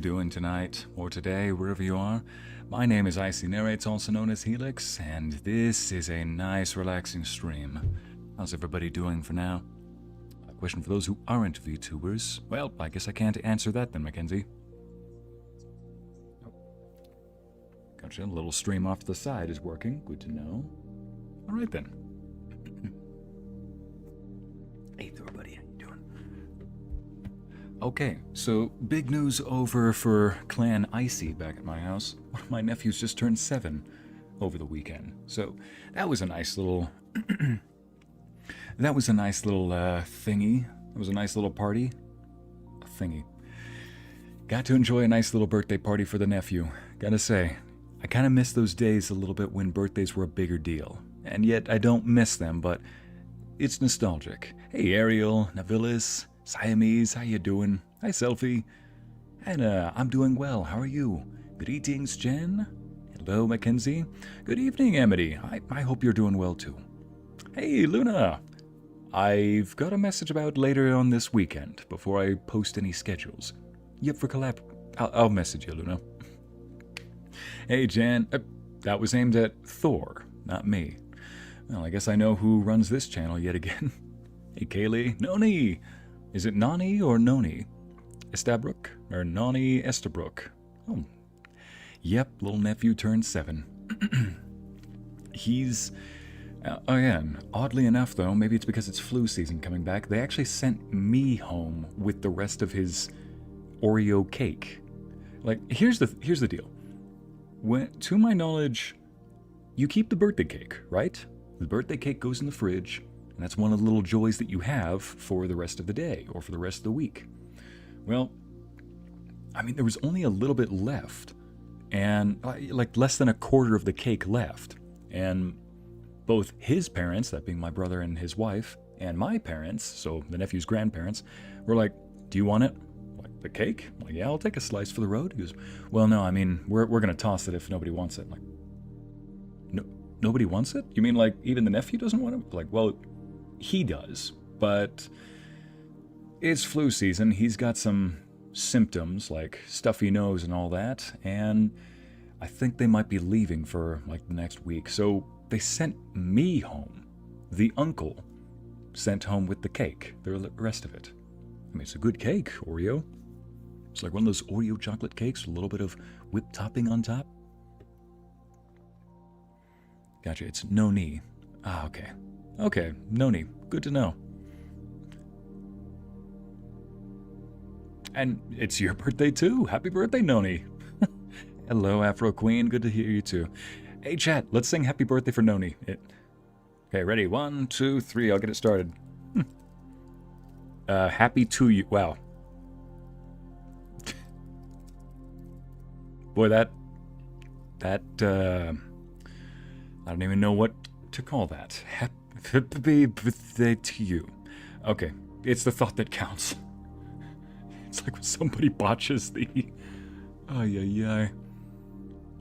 Doing tonight or today, wherever you are. My name is Icy Narrates, also known as Helix, and this is a nice, relaxing stream. How's everybody doing for now? A question for those who aren't VTubers. Well, I guess I can't answer that then, Mackenzie. Gotcha, a little stream off to the side is working. Good to know. All right then. Hey there, buddy. How you doing? Okay, so big news over for Clan Icy back at my house. One of my nephews just turned 7 over the weekend. So that was a nice little thingy. That was a nice little party. A thingy. Got to enjoy a nice little birthday party for the nephew. Gotta say, I kind of miss those days a little bit when birthdays were a bigger deal. And yet I don't miss them, but it's nostalgic. Hey Ariel, Navilis, Siamese, how you doing? Hi Selfie. And I'm doing well, how are you? Greetings, Jen. Hello, Mackenzie. Good evening, Amity. I hope you're doing well too. Hey, Luna. I've got a message about later on this weekend, before I post any schedules. Yep, for collab. I'll message you, Luna. Hey, Jan. That was aimed at Thor, not me. Well, I guess I know who runs this channel yet again. Hey, Kaylee. Noni. Is it Nani or Noni? Estabrook? Or Nani Estabrook? Oh. Yep, little nephew turned 7. He's... again, oddly enough though, maybe it's because it's flu season coming back, they actually sent me home with the rest of his Oreo cake. Like, here's the deal. To my knowledge, you keep the birthday cake, right? The birthday cake goes in the fridge, and that's one of the little joys that you have for the rest of the day, or for the rest of the week. Well, I mean, there was only a little bit left, and like less than a quarter of the cake left. And both his parents, that being my brother and his wife, and my parents, so the nephew's grandparents, were like, do you want it? Like, the cake? I'm like, yeah, I'll take a slice for the road. He goes, well, no, I mean, we're going to toss it if nobody wants it. I'm like, no, nobody wants it? You mean like even the nephew doesn't want it? Like, well, he does, but it's flu season. He's got some symptoms like stuffy nose and all that, and I think they might be leaving for like the next week. So they sent me home. The uncle sent home with the cake, the rest of it. I mean, it's a good cake, Oreo. It's like one of those Oreo chocolate cakes with a little bit of whipped topping on top. Gotcha, it's Noni. Ah, okay. Okay, Noni. Good to know. And it's your birthday too. Happy birthday, Noni. Hello, Afro Queen. Good to hear you too. Hey, chat. Let's sing happy birthday for Noni. Okay, ready? 1, 2, 3. I'll get it started. Happy to you. Wow. Boy, that I don't even know what to call that. Happy birthday to you. Okay, it's the thought that counts. It's like when somebody botches the... Ay.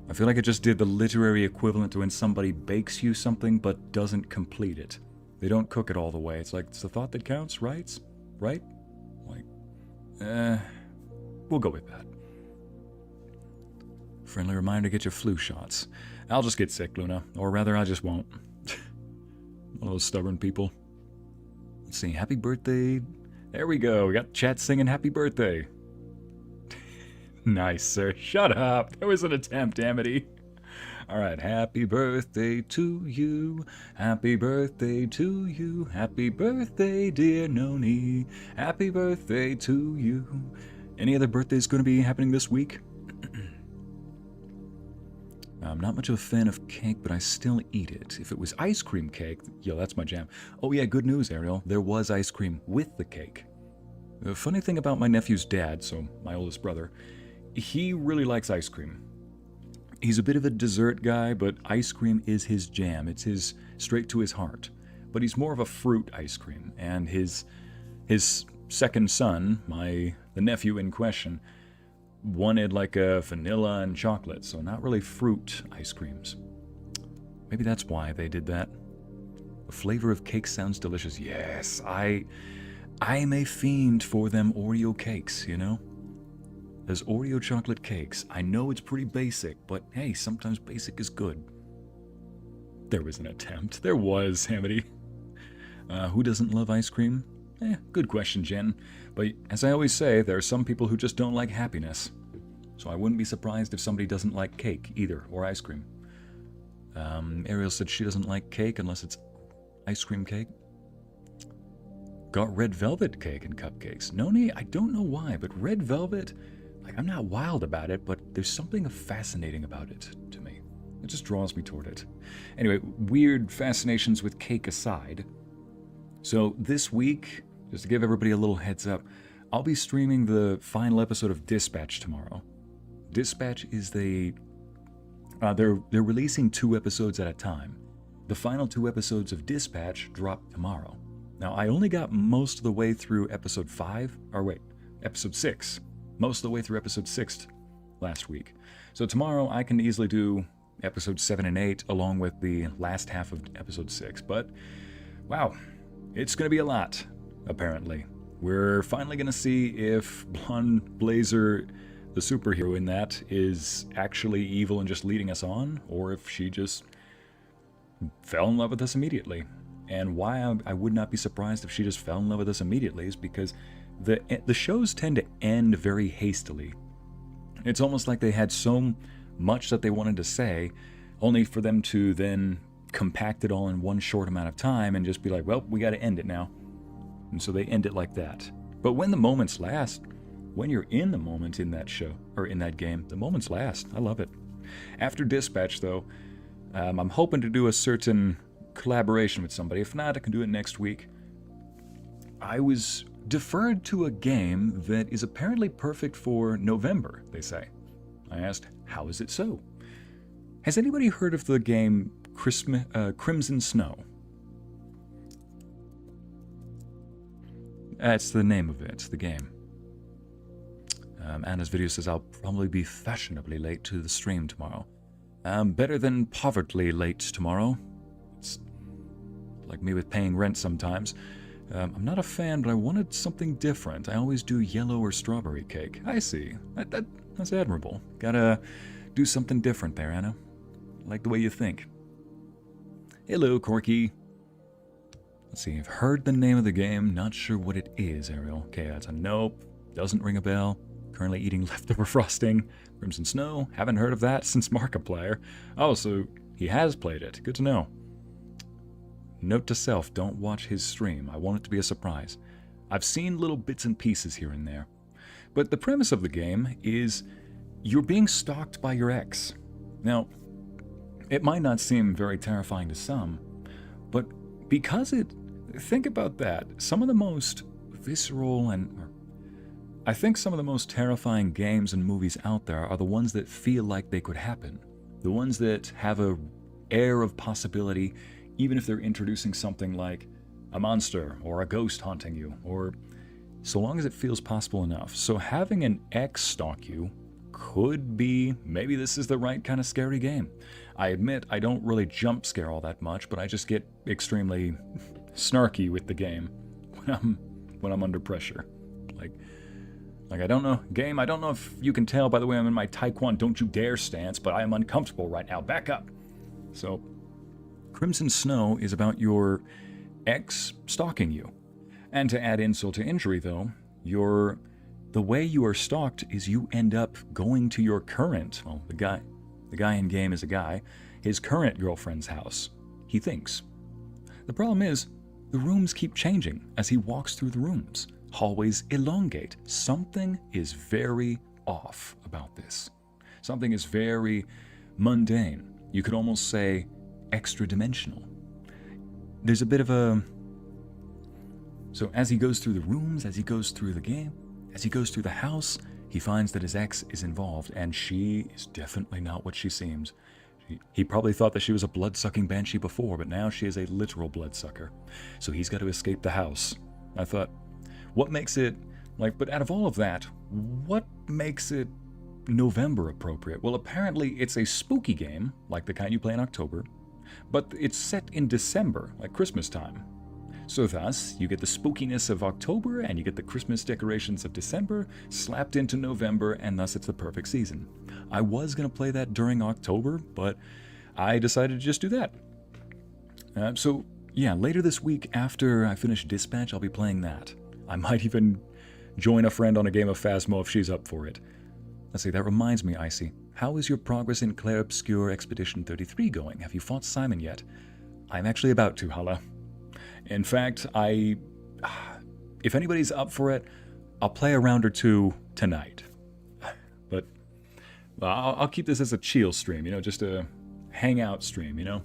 I feel like I just did the literary equivalent to when somebody bakes you something but doesn't complete it. They don't cook it all the way. It's like, it's the thought that counts, right? Right? Like, we'll go with that. Friendly reminder to get your flu shots. I'll just get sick, Luna. Or rather, I just won't. One of those stubborn people. Let's see, happy birthday. There we go. We got chat singing happy birthday. Nice, sir. Shut up. That was an attempt, Amity. All right. Happy birthday to you. Happy birthday to you. Happy birthday, dear Noni. Happy birthday to you. Any other birthdays going to be happening this week? I'm not much of a fan of cake, but I still eat it. If it was ice cream cake, yo, that's my jam. Oh yeah, good news, Ariel. There was ice cream with the cake. The funny thing about my nephew's dad, so my oldest brother, he really likes ice cream. He's a bit of a dessert guy, but ice cream is his jam. It's his straight to his heart. But he's more of a fruit ice cream, and his second son, the nephew in question, wanted like a vanilla and chocolate, so not really fruit ice creams. Maybe that's why they did that. The flavor of cake sounds delicious. Yes, I'm a fiend for them Oreo cakes, you know? There's Oreo chocolate cakes. I know it's pretty basic, but hey, sometimes basic is good. There was an attempt. There was, Hamity. Who doesn't love ice cream? Good question, Jen. But as I always say, there are some people who just don't like happiness. So I wouldn't be surprised if somebody doesn't like cake either, or ice cream. Ariel said she doesn't like cake unless it's ice cream cake. Got red velvet cake and cupcakes. Noni, I don't know why, but red velvet, like, I'm not wild about it, but there's something fascinating about it to me. It just draws me toward it. Anyway, weird fascinations with cake aside. So this week, just to give everybody a little heads up, I'll be streaming the final episode of Dispatch tomorrow. Dispatch is they're releasing 2 episodes at a time. The final 2 episodes of Dispatch drop tomorrow. Now, I only got most of the way through episode 6. Most of the way through episode 6 last week. So tomorrow I can easily do episode 7 and 8 along with the last half of episode 6. But, wow, it's going to be a lot, apparently. We're finally going to see if Blonde Blazer, the superhero in that, is actually evil and just leading us on, or if she just fell in love with us immediately. And why I would not be surprised if she just fell in love with us immediately is because the shows tend to end very hastily. It's almost like they had so much that they wanted to say, only for them to then compact it all in one short amount of time and just be like, well, we got to end it now. And so they end it like that. But when the moments last, when you're in the moment in that show, or in that game, the moments last. I love it. After Dispatch, though, I'm hoping to do a certain collaboration with somebody. If not, I can do it next week. I was deferred to a game that is apparently perfect for November, they say. I asked, how is it so? Has anybody heard of the game Crimson Snow? That's the name of it, the game. Anna's video says I'll probably be fashionably late to the stream tomorrow. Better than povertly late tomorrow. It's like me with paying rent sometimes. I'm not a fan, but I wanted something different. I always do yellow or strawberry cake. I see. That's admirable. Gotta do something different there, Anna. I like the way you think. Hello, Corky. Let's see, I've heard the name of the game. Not sure what it is, Ariel. Okay, that's a nope. Doesn't ring a bell. Currently eating leftover frosting. Crimson Snow. Haven't heard of that since Markiplier. Oh, so he has played it. Good to know. Note to self, don't watch his stream. I want it to be a surprise. I've seen little bits and pieces here and there. But the premise of the game is you're being stalked by your ex. Now, it might not seem very terrifying to some, but because think about that. Some of the most visceral I think some of the most terrifying games and movies out there are the ones that feel like they could happen. The ones that have a air of possibility, even if they're introducing something like a monster or a ghost haunting you, or so long as it feels possible enough. So having an ex stalk you could be, maybe this is the right kind of scary game. I admit I don't really jump scare all that much, but I just get extremely snarky with the game when I'm under pressure. Like I don't know, game, I don't know if you can tell by the way I'm in my Taekwondo don't you dare stance, but I am uncomfortable right now. Back up. So, Crimson Snow is about your ex stalking you. And to add insult to injury, though, the way you are stalked is you end up going to your current, well, the guy in game is a guy, his current girlfriend's house, he thinks. The problem is, the rooms keep changing as he walks through the rooms. Hallways elongate. Something is very off about this. Something is very mundane. You could almost say extra-dimensional. There's a bit of a... So as he goes through the rooms, as he goes through the game, as he goes through the house, he finds that his ex is involved, and she is definitely not what she seems. He probably thought that she was a blood-sucking banshee before, but now she is a literal bloodsucker. So he's got to escape the house. I thought, what makes it, but out of all of that, what makes it November appropriate? Well, apparently it's a spooky game, like the kind you play in October, but it's set in December, like Christmas time. So thus, you get the spookiness of October and you get the Christmas decorations of December slapped into November, and thus it's the perfect season. I was going to play that during October, but I decided to just do that. So yeah, later this week after I finish Dispatch, I'll be playing that. I might even join a friend on a game of Phasmo if she's up for it. Let's see, that reminds me, Icy. How is your progress in Clair Obscur Expedition 33 going? Have you fought Simon yet? I'm actually about to, Hala. In fact, if anybody's up for it, I'll play a round or two tonight. But I'll keep this as a chill stream, just a hangout stream,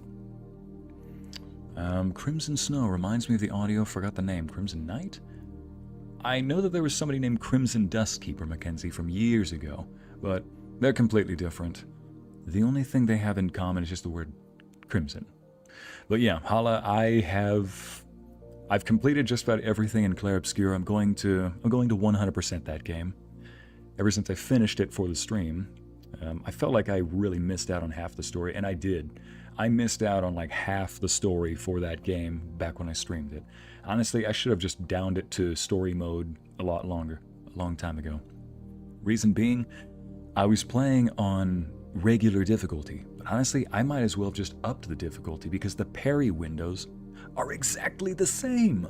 Crimson Snow reminds me of the audio, forgot the name. Crimson Knight? I know that there was somebody named Crimson Dustkeeper Mackenzie from years ago, but they're completely different. The only thing they have in common is just the word Crimson. But yeah, Hala, I've completed just about everything in Clair Obscur. I'm going to 100% that game. Ever since I finished it for the stream, I felt like I really missed out on half the story, and I did. I missed out on like half the story for that game back when I streamed it. Honestly, I should have just downed it to story mode a long time ago. Reason being, I was playing on regular difficulty, but honestly, I might as well have just upped the difficulty because the parry windows are exactly the same.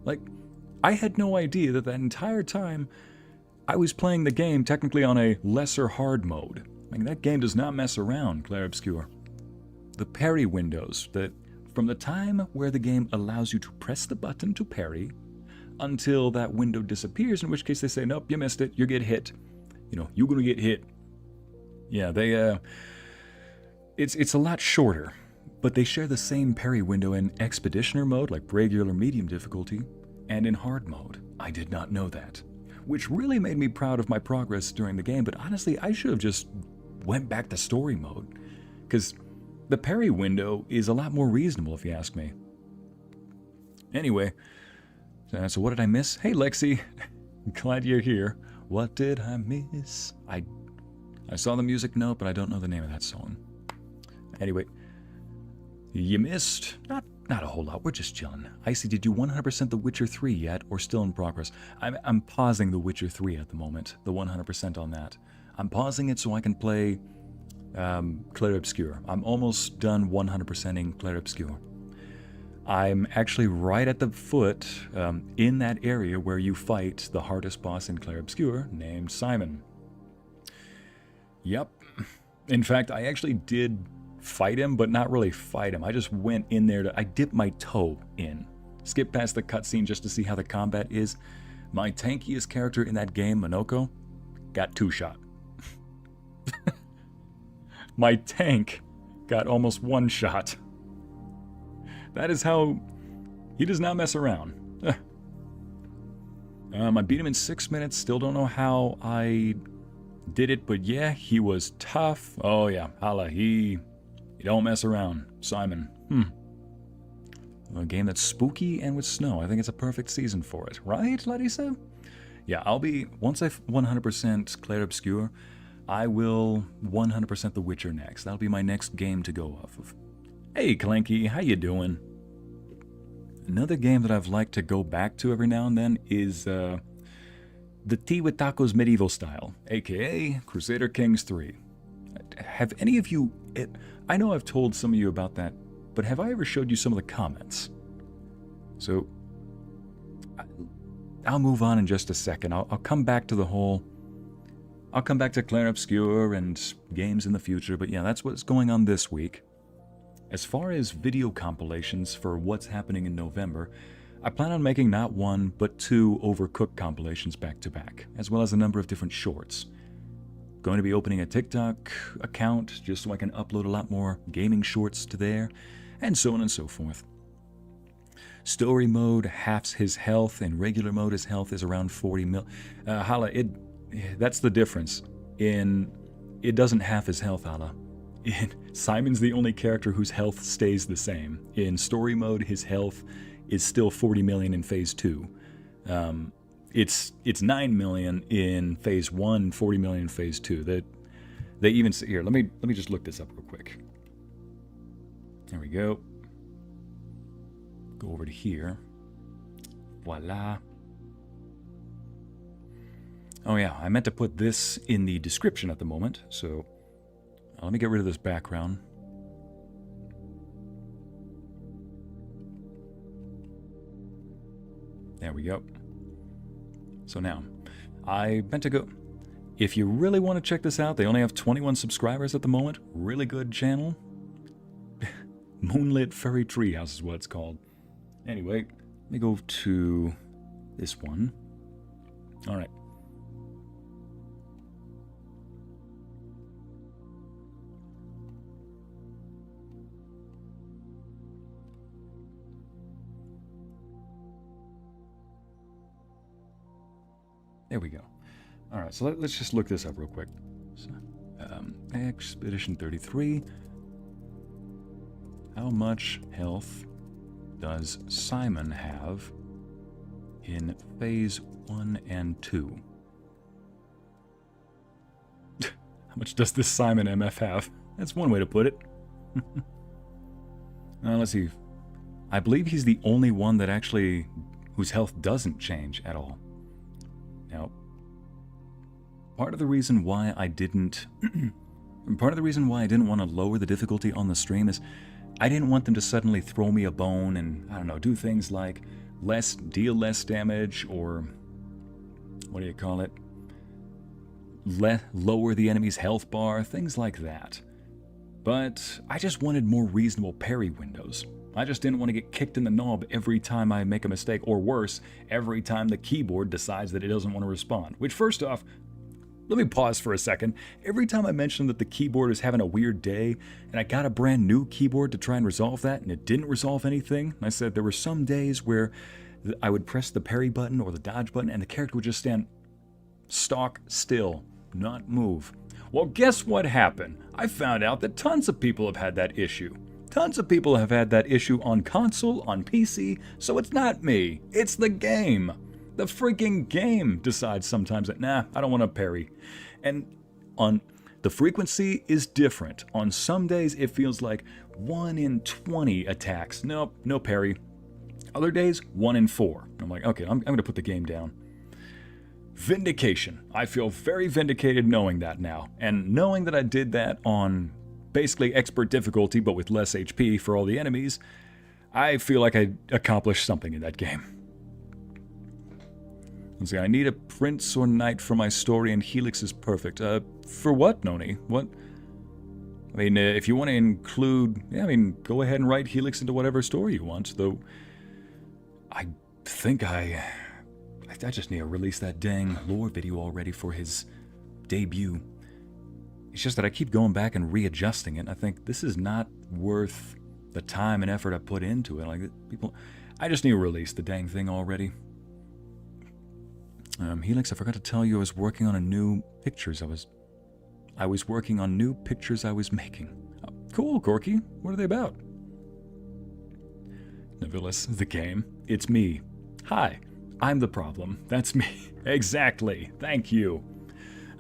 Like, I had no idea that entire time I was playing the game technically on a lesser hard mode. I mean, that game does not mess around, Clair Obscur. The parry windows, that from the time where the game allows you to press the button to parry until that window disappears, in which case they say, nope, you missed it, you get hit. You're gonna get hit. Yeah, it's a lot shorter, but they share the same parry window in Expeditioner mode, like regular medium difficulty, and in hard mode. I did not know that, which really made me proud of my progress during the game, but honestly, I should have just went back to story mode, because the parry window is a lot more reasonable if you ask me. Anyway, so what did I miss? Hey Lexi, glad you're here. What did I miss? I saw the music note, but I don't know the name of that song. Anyway, you missed not a whole lot. We're just chilling. Icy, did you 100% The Witcher 3 yet, or still in progress? I'm pausing The Witcher 3 at the moment. The 100% on that. I'm pausing it so I can play Clair Obscur. I'm almost done 100%ing Clair Obscur. I'm actually right at the foot in that area where you fight the hardest boss in Clair Obscur, named Simon. Yep. In fact, I actually did fight him, but not really fight him. I just went in there I dipped my toe in. Skipped past the cutscene just to see how the combat is. My tankiest character in that game, Monoko, got 2-shot. My tank got almost 1-shot. That is how... He does not mess around. I beat him in 6 minutes. Still don't know how I did it, but yeah, he was tough. Oh yeah, Hala, he don't mess around. Simon. A game that's spooky and with snow. I think it's a perfect season for it. Right, Larissa? Yeah, once I've 100% Clair Obscur, I will 100% The Witcher next. That'll be my next game to go off of. Hey, Clanky, how you doing? Another game that I've liked to go back to every now and then is the Tea with Tacos Medieval Style, aka Crusader Kings 3. Have any of you... I know I've told some of you about that, but have I ever showed you some of the comments? So, I'll move on in just a second. I'll come back to the whole... I'll come back to Clair Obscur and games in the future, but yeah, that's what's going on this week. As far as video compilations for what's happening in November, I plan on making not 1, but 2 Overcooked compilations back to back, as well as a number of different shorts. Going to be opening a TikTok account just so I can upload a lot more gaming shorts to there, and so on and so forth. Story mode halves his health, and regular mode his health is around 40 mil. Hala, that's the difference. It doesn't half his health, Hala. Simon's the only character whose health stays the same. In story mode, his health is still 40 million in Phase 2. It's 9 million in Phase 1, 40 million in Phase 2. They even say, here, let me just look this up real quick. There we go. Go over to here. Voila. Oh yeah, I meant to put this in the description at the moment, so let me get rid of this background. There we go. So now, I meant to go... If you really want to check this out, they only have 21 subscribers at the moment. Really good channel. Moonlit Furry Treehouse is what it's called. Anyway, let me go to this one. Alright. There we go. Alright, so let's just look this up real quick. So, Expedition 33. How much health does Simon have in Phase 1 and 2? How much does this Simon MF have? That's one way to put it. Let's see. I believe he's the only one that actually... whose health doesn't change at all. Now, part of the reason why I didn't want to lower the difficulty on the stream is I didn't want them to suddenly throw me a bone and, I don't know, do things like deal less damage, or what do you call it? Lower the enemy's health bar, things like that. But I just wanted more reasonable parry windows. I just didn't want to get kicked in the knob every time I make a mistake, or worse, every time the keyboard decides that it doesn't want to respond. Which, first off, let me pause for a second. Every time I mentioned that the keyboard is having a weird day, and I got a brand new keyboard to try and resolve that, and it didn't resolve anything, I said there were some days where I would press the parry button or the dodge button, and the character would just stand stock still, not move. Well, guess what happened? I found out that tons of people have had that issue. Tons of people have had that issue on console, on PC, so it's not me. It's the game. The freaking game decides sometimes that, nah, I don't want to parry. And on the frequency is different. On some days, it feels like 1 in 20 attacks. Nope, no parry. Other days, 1 in 4. I'm like, okay, I'm going to put the game down. Vindication. I feel very vindicated knowing that now. And knowing that I did that on basically expert difficulty, but with less HP for all the enemies, I feel like I accomplished something in that game. Let's see, I need a prince or knight for my story, and Helix is perfect. For what, Noni? What? I mean, if you want to include... Yeah, I mean, go ahead and write Helix into whatever story you want, though I think I just need to release that dang lore video already for his debut. It's just that I keep going back and readjusting it, and I think this is not worth the time and effort I put into it. Like, people... I just need to release the dang thing already. Helix, I forgot to tell you I was working on a new pictures I was working on new pictures I was making. Oh, cool, Corky. What are they about? Navilis, the game. It's me. Hi, I'm the problem. That's me. Exactly. Thank you.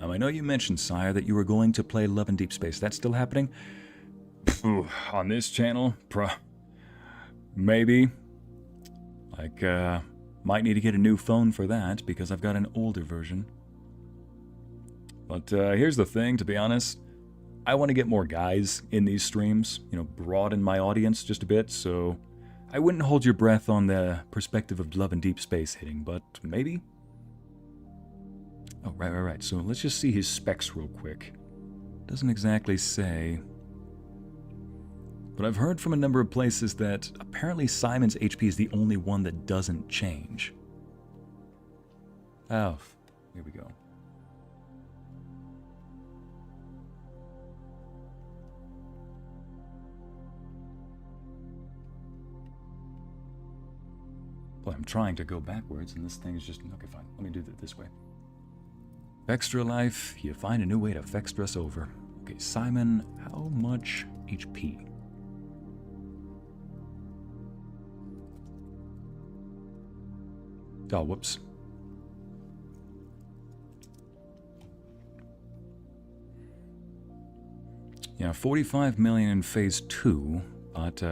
I know you mentioned, Sire, that you were going to play Love in Deep Space. That's still happening? On this channel? Maybe. Like, might need to get a new phone for that, because I've got an older version. But here's the thing, to be honest. I want to get more guys in these streams, you know, broaden my audience just a bit, so I wouldn't hold your breath on the perspective of Love in Deep Space hitting, but maybe? Oh, right. So let's just see his specs real quick. Doesn't exactly say. But I've heard from a number of places that apparently Simon's HP is the only one that doesn't change. Oh, here we go. Boy, I'm trying to go backwards and this thing is just... Okay, fine. Let me do it this way. Fextra life, you find a new way to Fextra us over. Okay, Simon, how much HP? Oh, whoops. Yeah, 45 million in Phase 2, but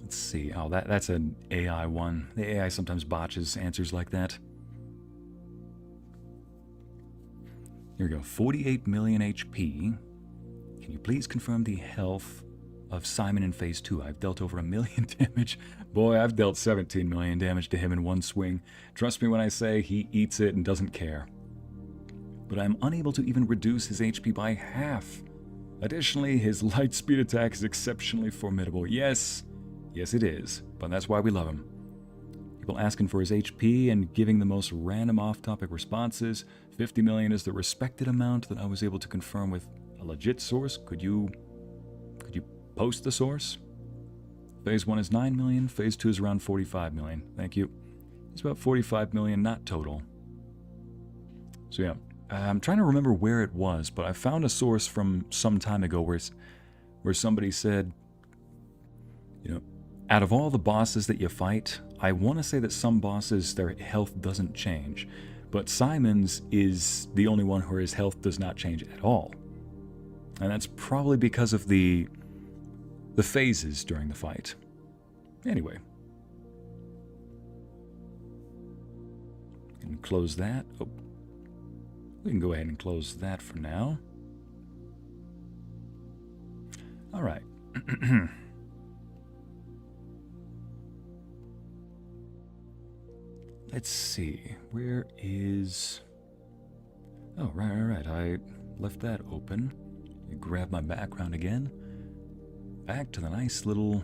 Let's see. Oh, that's an AI one. The AI sometimes botches answers like that. Here we go. 48 million HP. Can you please confirm the health of Simon in Phase 2? I've dealt over 1 million damage. Boy, I've dealt 17 million damage to him in one swing. Trust me when I say he eats it and doesn't care. But I'm unable to even reduce his HP by half. Additionally, his light speed attack is exceptionally formidable. Yes, it is, but that's why we love him. People asking for his HP and giving the most random off-topic responses. 50 million is the respected amount that I was able to confirm with a legit source. Could you post the source? Phase 1 is 9 million, Phase 2 is around 45 million. Thank you. It's about 45 million, not total. So yeah, I'm trying to remember where it was, but I found a source from some time ago where somebody said, you know, out of all the bosses that you fight, I want to say that some bosses, their health doesn't change, but Simon's is the only one where his health does not change at all. And that's probably because of the phases during the fight. Anyway. And close that. Oh. We can go ahead and close that for now. All right. Let's see. Where is... Oh, right. I left that open. Grab my background again. Back to the nice little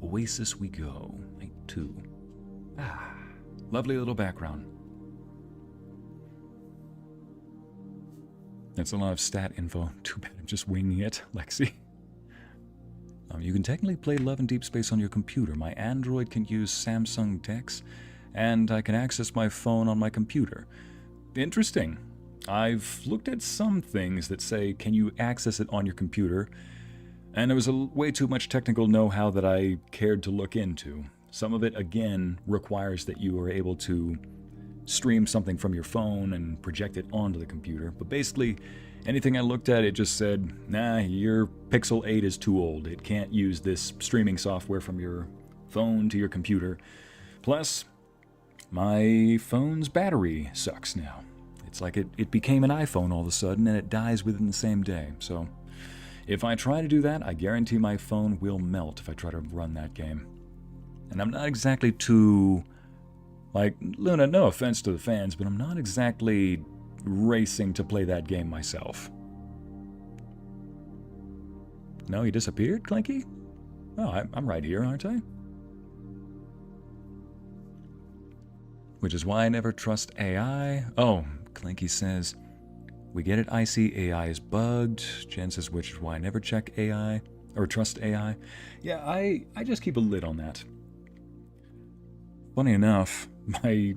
oasis we go. Night 2. Ah, lovely little background. That's a lot of stat info. Too bad I'm just winging it, Lexi. You can technically play Love in Deep Space on your computer. My Android can use Samsung Dex, and I can access my phone on my computer. Interesting. I've looked at some things that say, can you access it on your computer? And there was way too much technical know-how that I cared to look into. Some of it, again, requires that you are able to stream something from your phone and project it onto the computer. But basically, anything I looked at, it just said, nah, your Pixel 8 is too old. It can't use this streaming software from your phone to your computer. Plus, my phone's battery sucks now. It's like it became an iPhone all of a sudden, and it dies within the same day. So, if I try to do that, I guarantee my phone will melt if I try to run that game. And I'm not exactly too... Like, Luna, no offense to the fans, but I'm not exactly racing to play that game myself. No, he disappeared, Clinky? Oh, I'm right here, aren't I? Which is why I never trust AI. Oh, Clinky says, we get it, I see AI is bugged. Jen says, which is why I never check AI, or trust AI. Yeah, I just keep a lid on that. Funny enough, I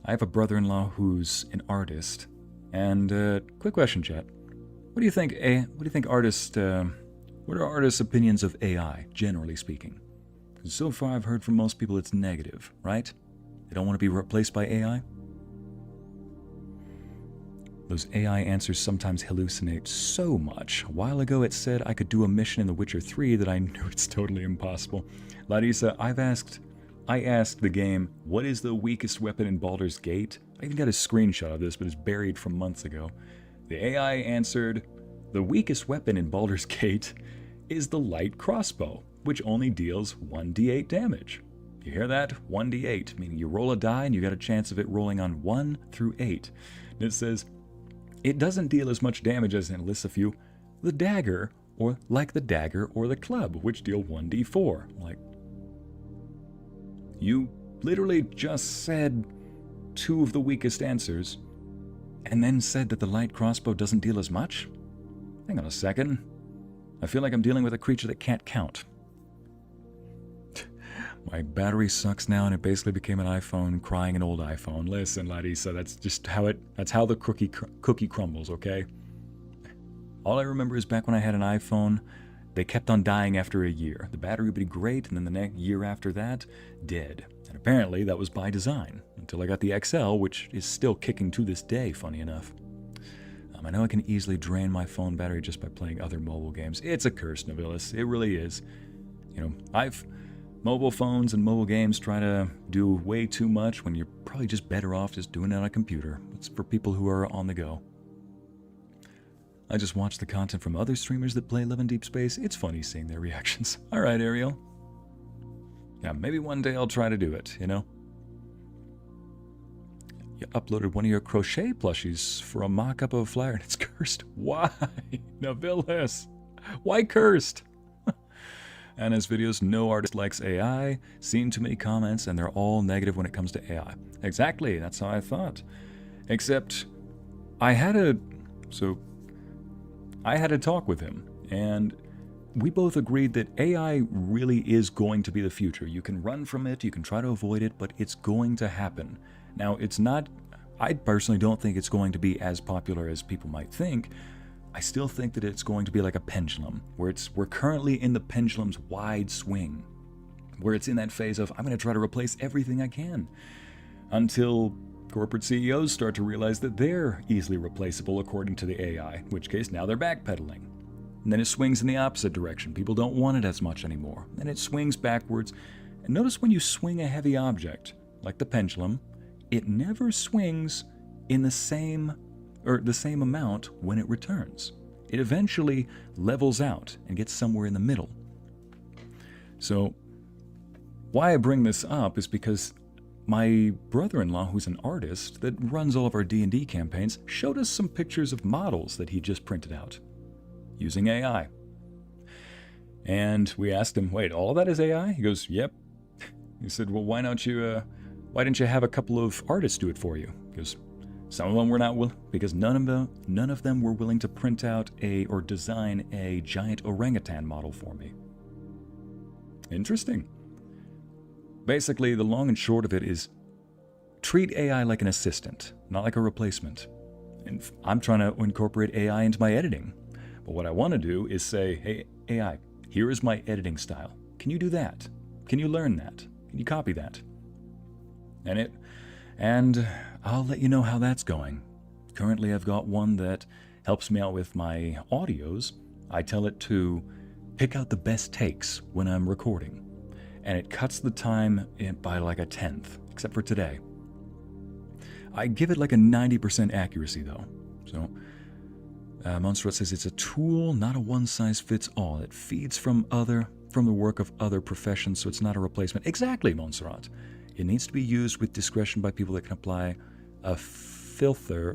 have a brother-in-law who's an artist, and quick question, chat. What do you think what are artists' opinions of AI, generally speaking? Because so far I've heard from most people it's negative, right? They don't want to be replaced by AI? Those AI answers sometimes hallucinate so much. A while ago it said I could do a mission in The Witcher 3 that I knew it's totally impossible. Larissa, I asked the game, what is the weakest weapon in Baldur's Gate? I even got a screenshot of this, but it's buried from months ago. The AI answered, the weakest weapon in Baldur's Gate is the light crossbow, which only deals 1d8 damage. You hear that? 1d8, meaning you roll a die and you got a chance of it rolling on 1 through 8. And it says, it doesn't deal as much damage as, and lists a few, the dagger, or like the dagger or the club, which deal 1d4. Like, you literally just said 2 of the weakest answers, and then said that the light crossbow doesn't deal as much? Hang on a second. I feel like I'm dealing with a creature that can't count. My battery sucks now, and it basically became an iPhone crying an old iPhone. Listen, Larissa, that's just that's how the cookie crumbles, okay? All I remember is back when I had an iPhone, they kept on dying after a year. The battery would be great, and then the next year after that, dead. And apparently that was by design, until I got the XL, which is still kicking to this day, funny enough. I know I can easily drain my phone battery just by playing other mobile games. It's a curse, Nobilis. It really is. You know, Mobile phones and mobile games try to do way too much when you're probably just better off just doing it on a computer. It's for people who are on the go. I just watch the content from other streamers that play Live in Deep Space. It's funny seeing their reactions. Alright, Ariel. Yeah, maybe one day I'll try to do it, you know? You uploaded one of your crochet plushies for a mock-up of a flyer and it's cursed. Why? Navilis. Why cursed? And his videos, no artist likes AI. Seen too many comments and they're all negative when it comes to AI. Exactly, that's how I thought. Except, I had a talk with him, and we both agreed that AI really is going to be the future. You can run from it, you can try to avoid it, but it's going to happen. Now, it's not, I personally don't think it's going to be as popular as people might think. I still think that it's going to be like a pendulum, where we're currently in the pendulum's wide swing, where it's in that phase of, I'm going to try to replace everything I can, until corporate CEOs start to realize that they're easily replaceable according to the AI, in which case now they're backpedaling. And then it swings in the opposite direction. People don't want it as much anymore. Then it swings backwards. And notice when you swing a heavy object, like the pendulum, it never swings in the same amount when it returns. It eventually levels out and gets somewhere in the middle. So why I bring this up is because my brother-in-law, who's an artist that runs all of our D&D campaigns, showed us some pictures of models that he just printed out using AI. And we asked him, wait, all of that is AI? He goes, yep. He said, well, why didn't you have a couple of artists do it for you? He goes, some of them were not willing, because none of them were willing to print out or design a giant orangutan model for me. Interesting. Basically, the long and short of it is treat AI like an assistant, not like a replacement. And I'm trying to incorporate AI into my editing. But what I want to do is say, hey, AI, here is my editing style. Can you do that? Can you learn that? Can you copy that? And I'll let you know how that's going. Currently, I've got one that helps me out with my audios. I tell it to pick out the best takes when I'm recording. And it cuts the time by like 1/10, except for today. I give it like a 90% accuracy though. So, Monserrat says it's a tool, not a one-size-fits-all. It feeds from the work of other professions, so it's not a replacement. Exactly, Monserrat. It needs to be used with discretion by people that can apply a filter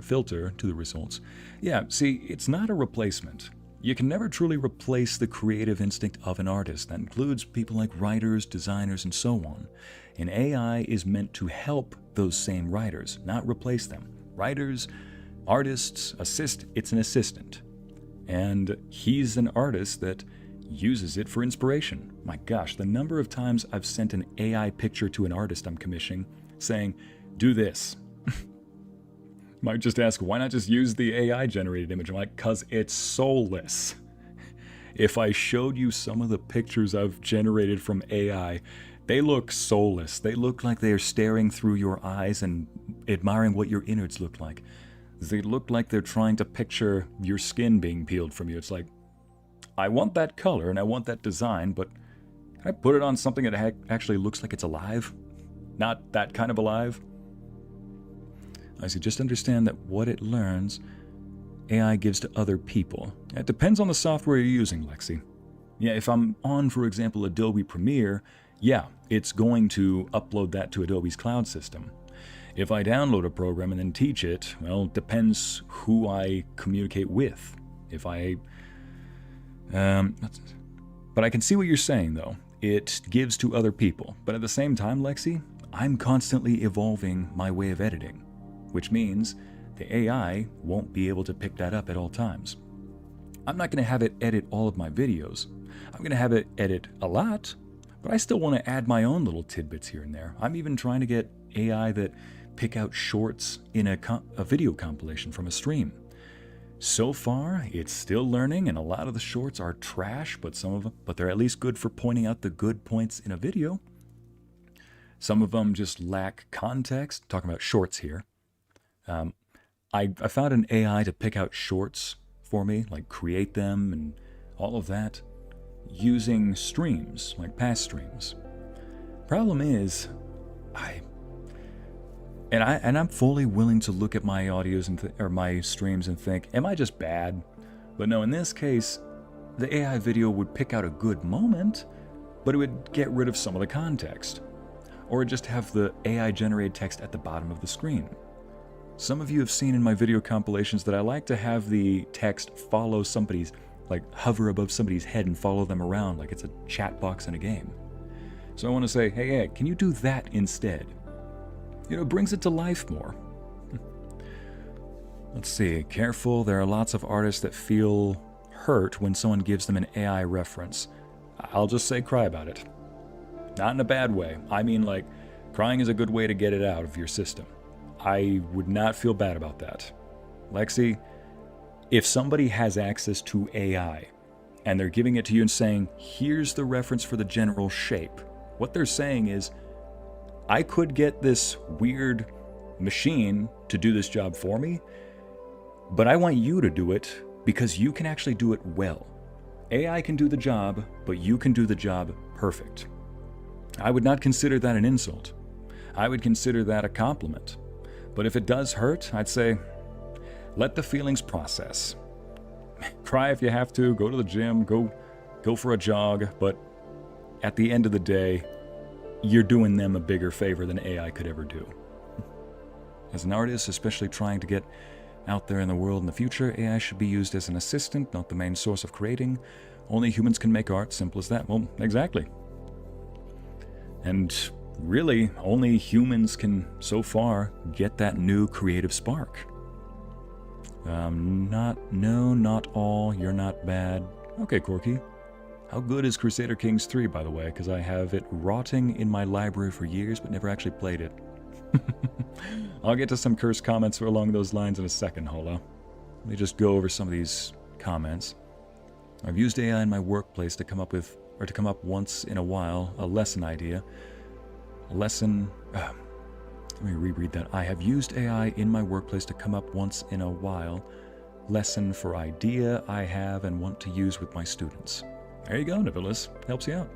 to the results. Yeah, see, it's not a replacement. You can never truly replace the creative instinct of an artist. That includes people like writers, designers, and so on. And AI is meant to help those same writers, not replace them. Writers, artists, it's an assistant. And he's an artist that uses it for inspiration. My gosh, the number of times I've sent an AI picture to an artist I'm commissioning saying, do this. Might just ask, why not just use the AI generated image? I'm like, cause it's soulless. If I showed you some of the pictures I've generated from AI, they look soulless. They look like they are staring through your eyes and admiring what your innards look like. They look like they're trying to picture your skin being peeled from you. It's like, I want that color and I want that design, but can I put it on something that actually looks like it's alive? Not that kind of alive? I say, just understand that what it learns, AI gives to other people. It depends on the software you're using, Lexi. Yeah, if I'm on, for example, Adobe Premiere, yeah, it's going to upload that to Adobe's cloud system. If I download a program and then teach it, well, it depends who I communicate with. But I can see what you're saying, though. It gives to other people. But at the same time, Lexi, I'm constantly evolving my way of editing, which means the AI won't be able to pick that up at all times. I'm not going to have it edit all of my videos. I'm going to have it edit a lot, but I still want to add my own little tidbits here and there. I'm even trying to get AI that pick out shorts in a video compilation from a stream. So far, it's still learning, and a lot of the shorts are trash, but they're at least good for pointing out the good points in a video. Some of them just lack context. Talking about shorts here. I found an AI to pick out shorts for me, like create them and all of that, using streams, like past streams. Problem is, I'm fully willing to look at my audios or my streams and think, am I just bad? But no, in this case, the AI video would pick out a good moment, but it would get rid of some of the context. Or it'd just have the AI-generated text at the bottom of the screen. Some of you have seen in my video compilations that I like to have the text follow somebody's, like hover above somebody's head and follow them around like it's a chat box in a game. So I want to say, hey, can you do that instead? You know, it brings it to life more. Let's see, careful, there are lots of artists that feel hurt when someone gives them an AI reference. I'll just say cry about it. Not in a bad way. I mean, like, crying is a good way to get it out of your system. I would not feel bad about that. Lexi, if somebody has access to AI and they're giving it to you and saying, here's the reference for the general shape, what they're saying is, I could get this weird machine to do this job for me, but I want you to do it because you can actually do it well. AI can do the job, but you can do the job perfect. I would not consider that an insult. I would consider that a compliment. But if it does hurt, I'd say, let the feelings process. Cry if you have to, go to the gym, go for a jog, but at the end of the day, you're doing them a bigger favor than AI could ever do. As an artist, especially trying to get out there in the world in the future, AI should be used as an assistant, not the main source of creating. Only humans can make art, simple as that. Well, exactly. And really, only humans can, so far, get that new creative spark. Not all, you're not bad. Okay, Corky. How good is Crusader Kings 3, by the way? Because I have it rotting in my library for years, but never actually played it. I'll get to some cursed comments along those lines in a second, Rollo. Let me just go over some of these comments. I've used AI in my workplace to come up once in a while, a lesson idea. Let me reread that. I have used AI in my workplace to come up once in a while. Lesson for idea I have and want to use with my students. There you go, Nicholas. Helps you out.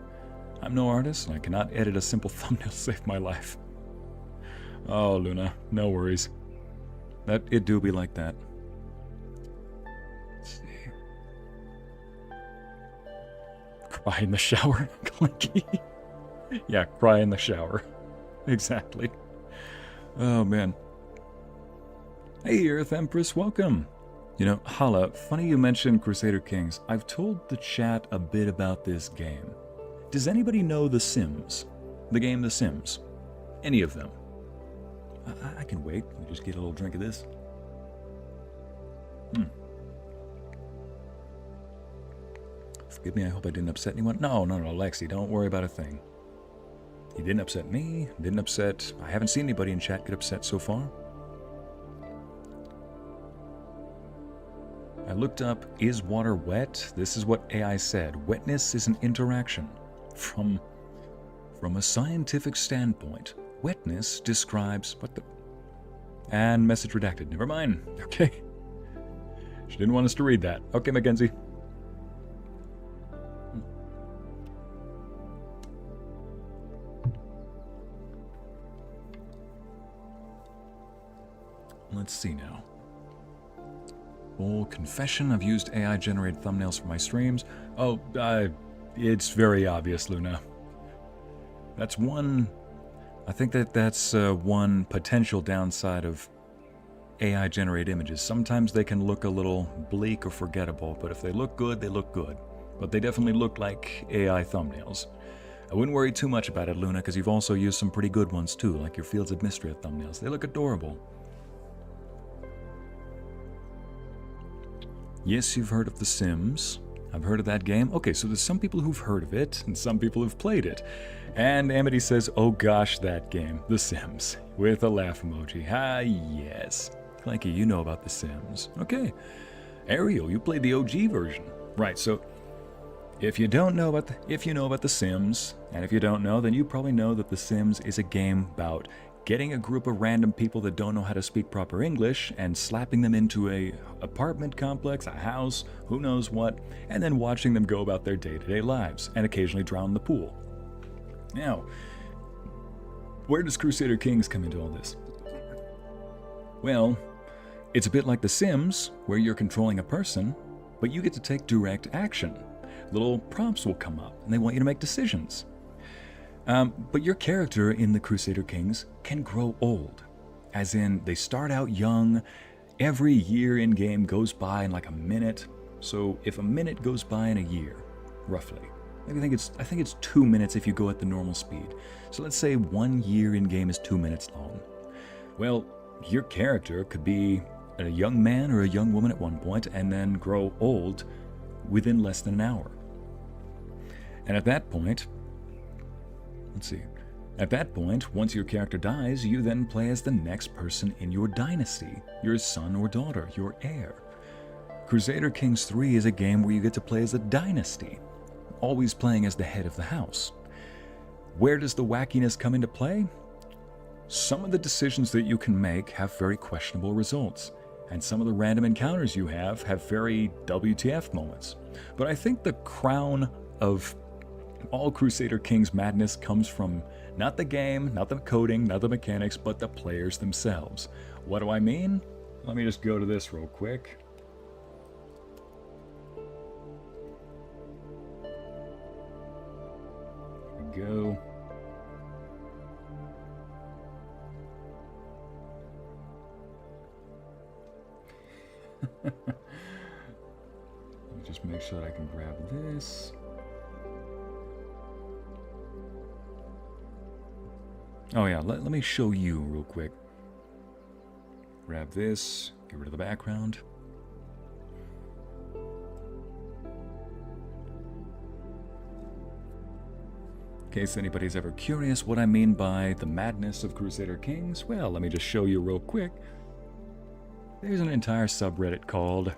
I'm no artist, and I cannot edit a simple thumbnail to save my life. Oh, Luna, no worries. It do be like that. Let's see. Cry in the shower, Clinky. Yeah, cry in the shower. Exactly. Oh, man. Hey, Earth Empress, welcome. You know, Hala, funny you mentioned Crusader Kings. I've told the chat a bit about this game. Does anybody know The Sims? The game The Sims? Any of them? I can wait. Let me just get a little drink of this. Forgive me, I hope I didn't upset anyone. No, Lexi, don't worry about a thing. You didn't upset me, I haven't seen anybody in chat get upset so far. I looked up, is water wet? This is what AI said. Wetness is an interaction. From a scientific standpoint, wetness describes what the... And message redacted. Never mind. Okay. She didn't want us to read that. Okay, Mackenzie. Let's see now. Full confession, I've used AI-generated thumbnails for my streams. Oh, it's very obvious, Luna. That's one... I think that's one potential downside of AI-generated images. Sometimes they can look a little bleak or forgettable, but if they look good, they look good. But they definitely look like AI thumbnails. I wouldn't worry too much about it, Luna, because you've also used some pretty good ones too, like your Fields of Mystery thumbnails. They look adorable. Yes, you've heard of The Sims. I've heard of that game. Okay, so there's some people who've heard of it, and some people who've played it. And Amity says, oh gosh, that game, The Sims, with a laugh emoji. Ah, yes. Clanky, you know about The Sims. Okay. Ariel, you played the OG version. Right, so if you don't know about The Sims, and if you don't know, then you probably know that The Sims is a game about getting a group of random people that don't know how to speak proper English and slapping them into a apartment complex, a house, who knows what, and then watching them go about their day-to-day lives and occasionally drown in the pool. Now, Where does Crusader Kings come into all this? Well, it's a bit like The Sims, where you're controlling a person, but you get to take direct action. Little prompts will come up, and they want you to make decisions. But your character in the Crusader Kings can grow old. As in, they start out young, every year in-game goes by in like a minute. So if a minute goes by in a year, roughly, I think it's 2 minutes if you go at the normal speed. So let's say 1 year in-game is 2 minutes long. Well, your character could be a young man or a young woman at one point and then grow old within less than an hour. And at that point, once your character dies, you then play as the next person in your dynasty, your son or daughter, your heir. Crusader Kings 3 is a game where you get to play as a dynasty, always playing as the head of the house. Where does the wackiness come into play? Some of the decisions that you can make have very questionable results, and some of the random encounters you have very WTF moments. But I think the crown of all Crusader Kings madness comes from not the game, not the coding, not the mechanics, but the players themselves. What do I mean? Let me just go to this real quick. There we go. Let me just make sure that I can grab this. Oh yeah, let me show you real quick. Grab this, get rid of the background. In case anybody's ever curious what I mean by the madness of Crusader Kings, well, let me just show you real quick. There's an entire subreddit called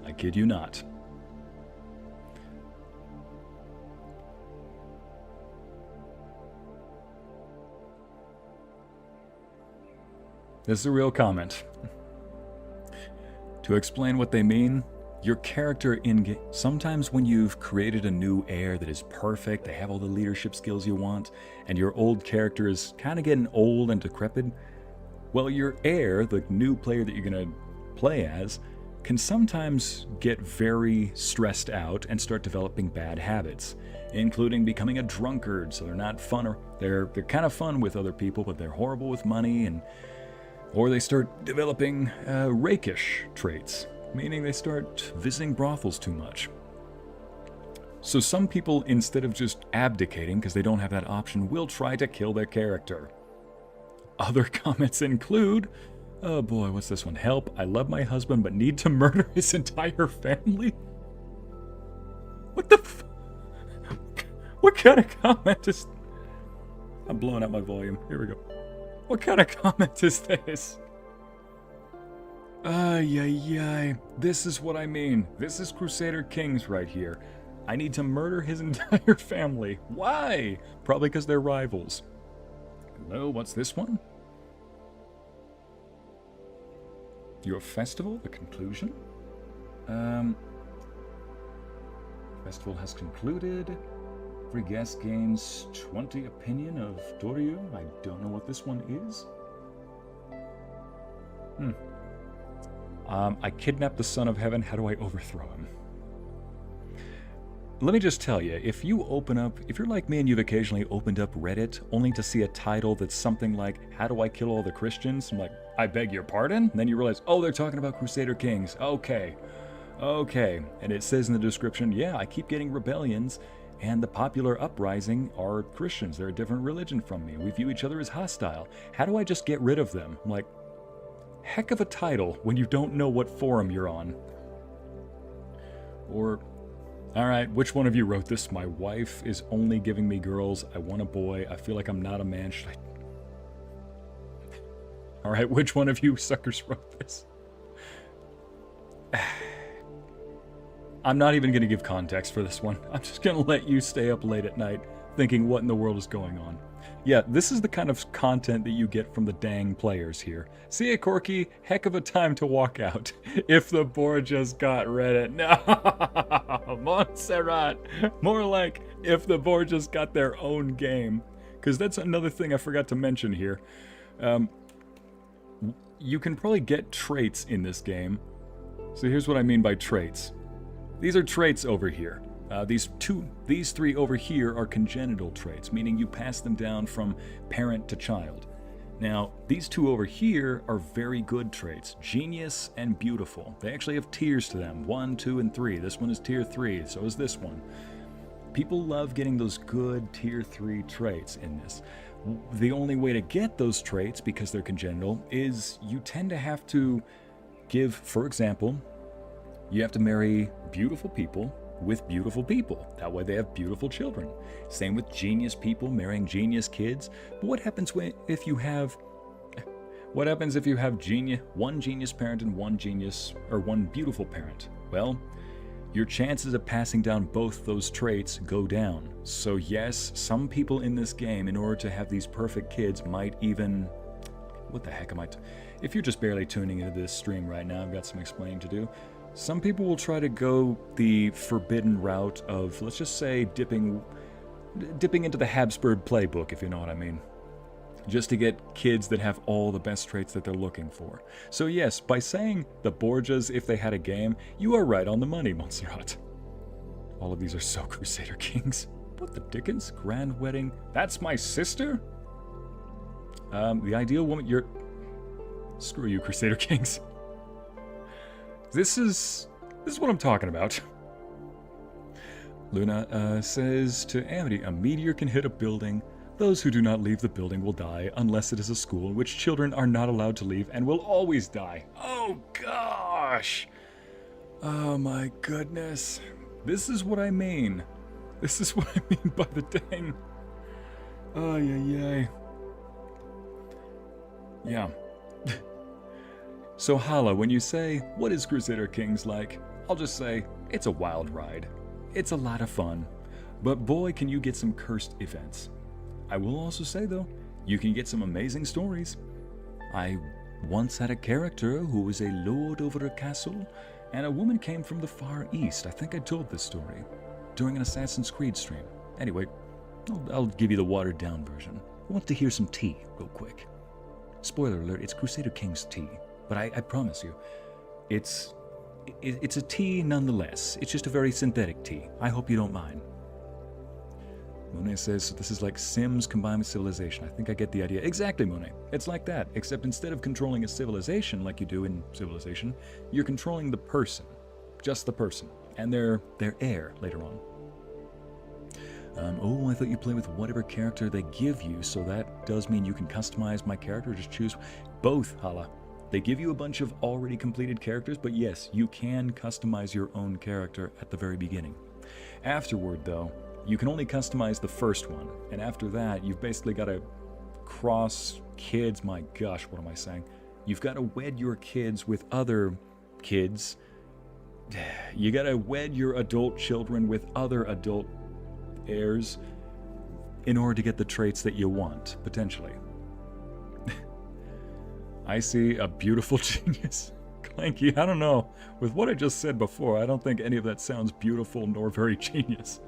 I kid you not. This is a real comment. To explain what they mean, your character in-game, sometimes when you've created a new heir that is perfect, they have all the leadership skills you want, and your old character is kind of getting old and decrepit, well, your heir, the new player that you're going to play as, can sometimes get very stressed out and start developing bad habits, including becoming a drunkard, so they're not fun, or they're kind of fun with other people, but they're horrible with money, or they start developing rakish traits, meaning they start visiting brothels too much. So some people, instead of just abdicating because they don't have that option, will try to kill their character. Other comments include, oh boy, what's this one? Help, I love my husband but need to murder his entire family? What the f... What kind of comment is... I'm blowing up my volume. Here we go. What kind of comment is this? Ay. This is what I mean. This is Crusader Kings right here. I need to murder his entire family. Why? Probably because they're rivals. Hello, what's this one? Your festival, the conclusion? Festival has concluded. Every guest gains 20 opinion of Doryu. I don't know what this one is. I kidnapped the Son of Heaven. How do I overthrow him? Let me just tell you, if you're like me and you've occasionally opened up Reddit only to see a title that's something like, how do I kill all the Christians? I'm like, I beg your pardon? And then you realize, oh, they're talking about Crusader Kings. Okay. And it says in the description, yeah, I keep getting rebellions, and the popular uprising are Christians. They're a different religion from me. We view each other as hostile. How do I just get rid of them? I'm like, heck of a title when you don't know what forum you're on. Or, alright, which one of you wrote this? My wife is only giving me girls. I want a boy. I feel like I'm not a man. Should I... Alright, which one of you suckers wrote this? I'm not even going to give context for this one. I'm just going to let you stay up late at night thinking what in the world is going on. Yeah, this is the kind of content that you get from the dang players here. See ya, Corky? Heck of a time to walk out. If the board just got Reddit. No, Montserrat. More like if the board just got their own game. Because that's another thing I forgot to mention here. You can probably get traits in this game. So here's what I mean by traits. These are traits over here. These three over here are congenital traits, meaning you pass them down from parent to child. Now, these two over here are very good traits, genius and beautiful. They actually have tiers to them, 1, 2, and 3. This one is tier 3, so is this one. People love getting those good tier 3 traits in this. The only way to get those traits, because they're congenital, is you tend to have to give, for example, you have to marry beautiful people with beautiful people. That way they have beautiful children. Same with genius people marrying genius kids. But what happens if you have one genius parent and one beautiful parent? Well, your chances of passing down both those traits go down. So yes, some people in this game, in order to have these perfect kids, might even... What the heck am I... If you're just barely tuning into this stream right now, I've got some explaining to do. Some people will try to go the forbidden route of, let's just say, dipping into the Habsburg playbook, if you know what I mean. Just to get kids that have all the best traits that they're looking for. So yes, by saying the Borgias if they had a game, you are right on the money, Montserrat. All of these are so Crusader Kings. What the dickens? Grand wedding? That's my sister? The ideal woman, you're... Screw you, Crusader Kings. This is what I'm talking about. Luna says to Amity, a meteor can hit a building. Those who do not leave the building will die, unless it is a school in which children are not allowed to leave and will always die. Oh gosh! Oh my goodness. This is what I mean. This is what I mean by the dang... Oh, yeah. Yeah. So Hala, when you say, what is Crusader Kings like? I'll just say, it's a wild ride. It's a lot of fun. But boy, can you get some cursed events. I will also say though, you can get some amazing stories. I once had a character who was a lord over a castle, and a woman came from the Far East. I think I told this story during an Assassin's Creed stream. Anyway, I'll give you the watered down version. I want to hear some tea real quick. Spoiler alert, it's Crusader Kings tea. But I promise you, it's a tea nonetheless. It's just a very synthetic tea. I hope you don't mind. Monet says, so this is like Sims combined with Civilization. I think I get the idea. Exactly, Monet. It's like that, except instead of controlling a civilization like you do in Civilization, you're controlling the person. Just the person. And their heir later on. Oh, I thought you play with whatever character they give you, so that does mean you can customize my character, just choose both, Hala. They give you a bunch of already completed characters, but yes, you can customize your own character at the very beginning. Afterward, though, you can only customize the first one, and after that, you've basically got to cross kids, my gosh, what am I saying? You've got to wed your kids with other kids. You got to wed your adult children with other adult heirs in order to get the traits that you want, potentially. I see a beautiful genius. Clanky, I don't know. With what I just said before, I don't think any of that sounds beautiful nor very genius.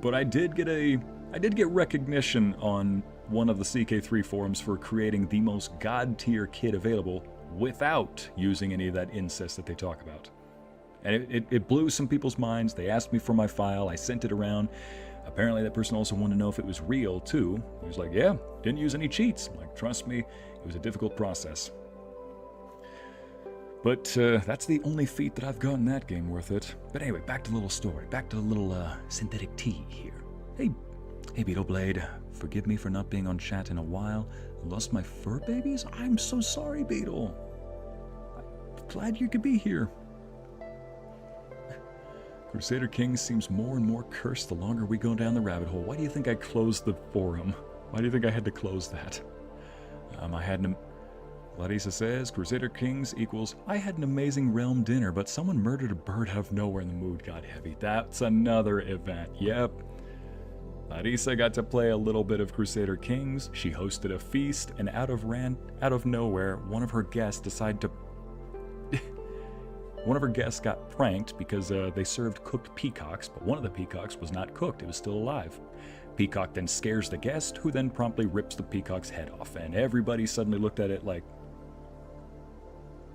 But I did get recognition on one of the CK3 forums for creating the most god-tier kid available without using any of that incest that they talk about. And it blew some people's minds. They asked me for my file. I sent it around. Apparently that person also wanted to know if it was real, too. He was like, yeah, didn't use any cheats. I'm like, trust me, it was a difficult process. But that's the only feat that I've got in that game worth it. But anyway, back to the little story. Back to the little synthetic tea here. Hey Beetleblade, forgive me for not being on chat in a while. I lost my fur babies? I'm so sorry, Beetle. I'm glad you could be here. Crusader Kings seems more and more cursed the longer we go down the rabbit hole. Why do you think I closed the forum? Why do you think I had to close that? Larissa says, Crusader Kings equals, I had an amazing realm dinner, but someone murdered a bird out of nowhere and the mood got heavy. That's another event. Yep. Larissa got to play a little bit of Crusader Kings. She hosted a feast, and out of nowhere, one of her guests decided to... One of her guests got pranked because they served cooked peacocks, but one of the peacocks was not cooked, it was still alive. Peacock then scares the guest, who then promptly rips the peacock's head off, and everybody suddenly looked at it like,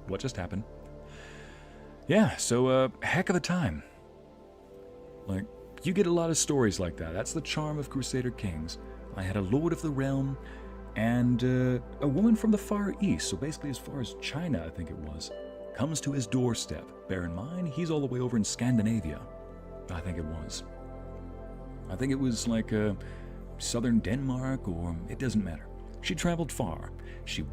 what just happened? Yeah, so heck of a time. Like, you get a lot of stories like that. That's the charm of Crusader Kings. I had a Lord of the Realm and a woman from the Far East, so basically as far as China, I think it was, comes to his doorstep. Bear in mind, he's all the way over in Scandinavia. I think it was. I think it was like southern Denmark, or it doesn't matter. She traveled far. She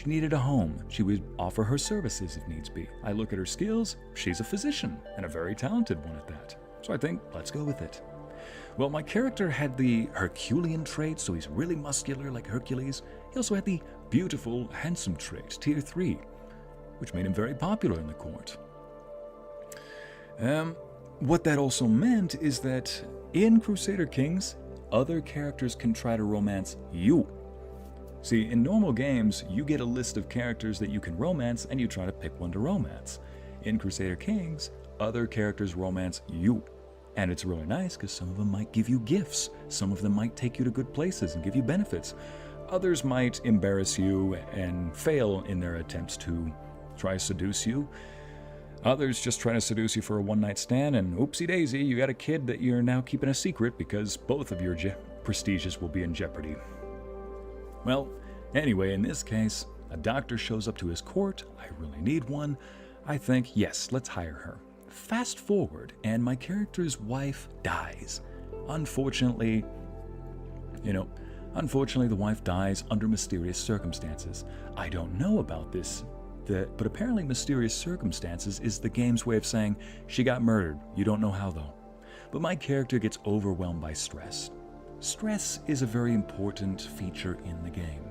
needed a home. She would offer her services if needs be. I look at her skills. She's a physician, and a very talented one at that. So I think, let's go with it. Well, my character had the Herculean trait, so he's really muscular like Hercules. He also had the beautiful, handsome trait, tier 3, which made him very popular in the court. What that also meant is that in Crusader Kings, other characters can try to romance you. See, in normal games, you get a list of characters that you can romance, and you try to pick one to romance. In Crusader Kings, other characters romance you. And it's really nice because some of them might give you gifts. Some of them might take you to good places and give you benefits. Others might embarrass you and fail in their attempts to try to seduce you. Others just try to seduce you for a one-night stand, and oopsie daisy, you got a kid that you're now keeping a secret because both of your prestiges will be in jeopardy. Well, anyway, in this case, a doctor shows up to his court. I really need one. I think, yes, let's hire her. Fast forward, and my character's wife dies. Unfortunately, the wife dies under mysterious circumstances. I don't know about this, but apparently mysterious circumstances is the game's way of saying she got murdered. You don't know how, though. But my character gets overwhelmed by stress. Stress is a very important feature in the game.